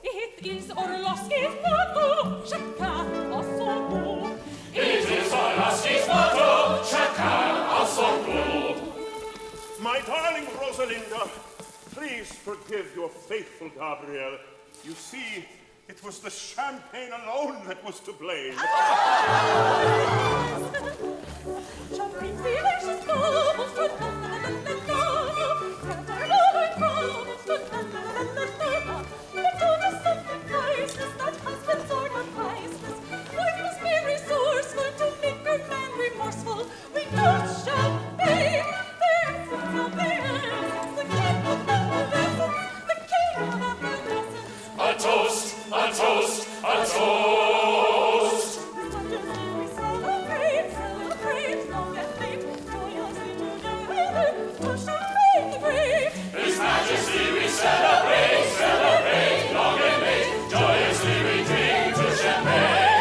It is Orlovsky's motto, chacun à son goût. It is Orlovsky's motto, chacun à son goût. My darling Rosalinda, please forgive your faithful Gabriel. You see, it was the champagne alone that was to blame. Champagne delicious bubbles to Let's go to something priceless, not husbands or not priceless. We must be resourceful to make our man remorseful. We don't champagne, the essence of the essence, the king of effervescence, the king of effervescence. A toast, a toast, a toast. This afternoon we celebrate, celebrate, long and late, joyously together, to champagne the great. His Majesty we celebrate, celebrate, long and late, joyously we drink to champagne.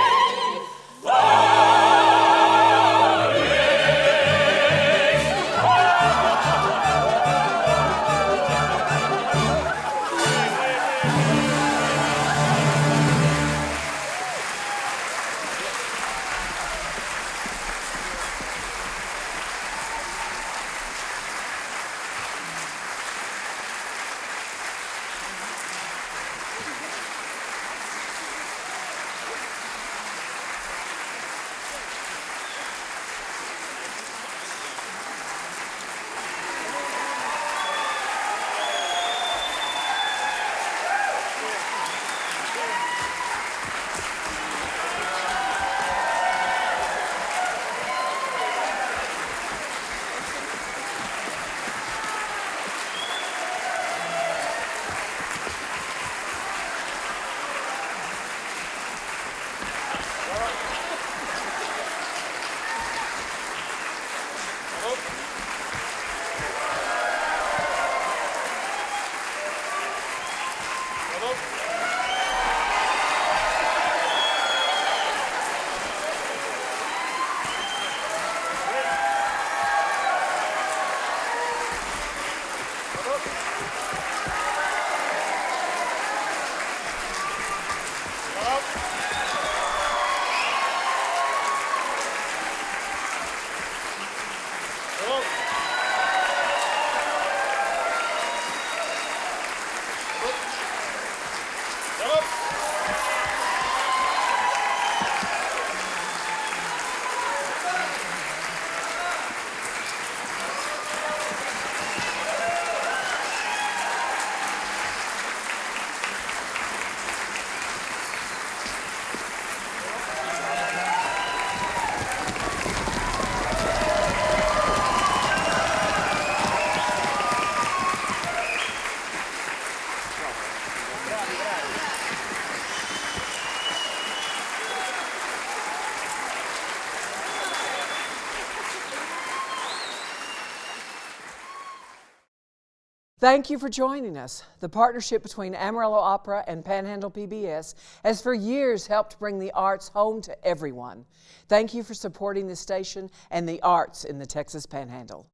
Thank you for joining us. The partnership between Amarillo Opera and Panhandle PBS has for years helped bring the arts home to everyone. Thank you for supporting the station and the arts in the Texas Panhandle.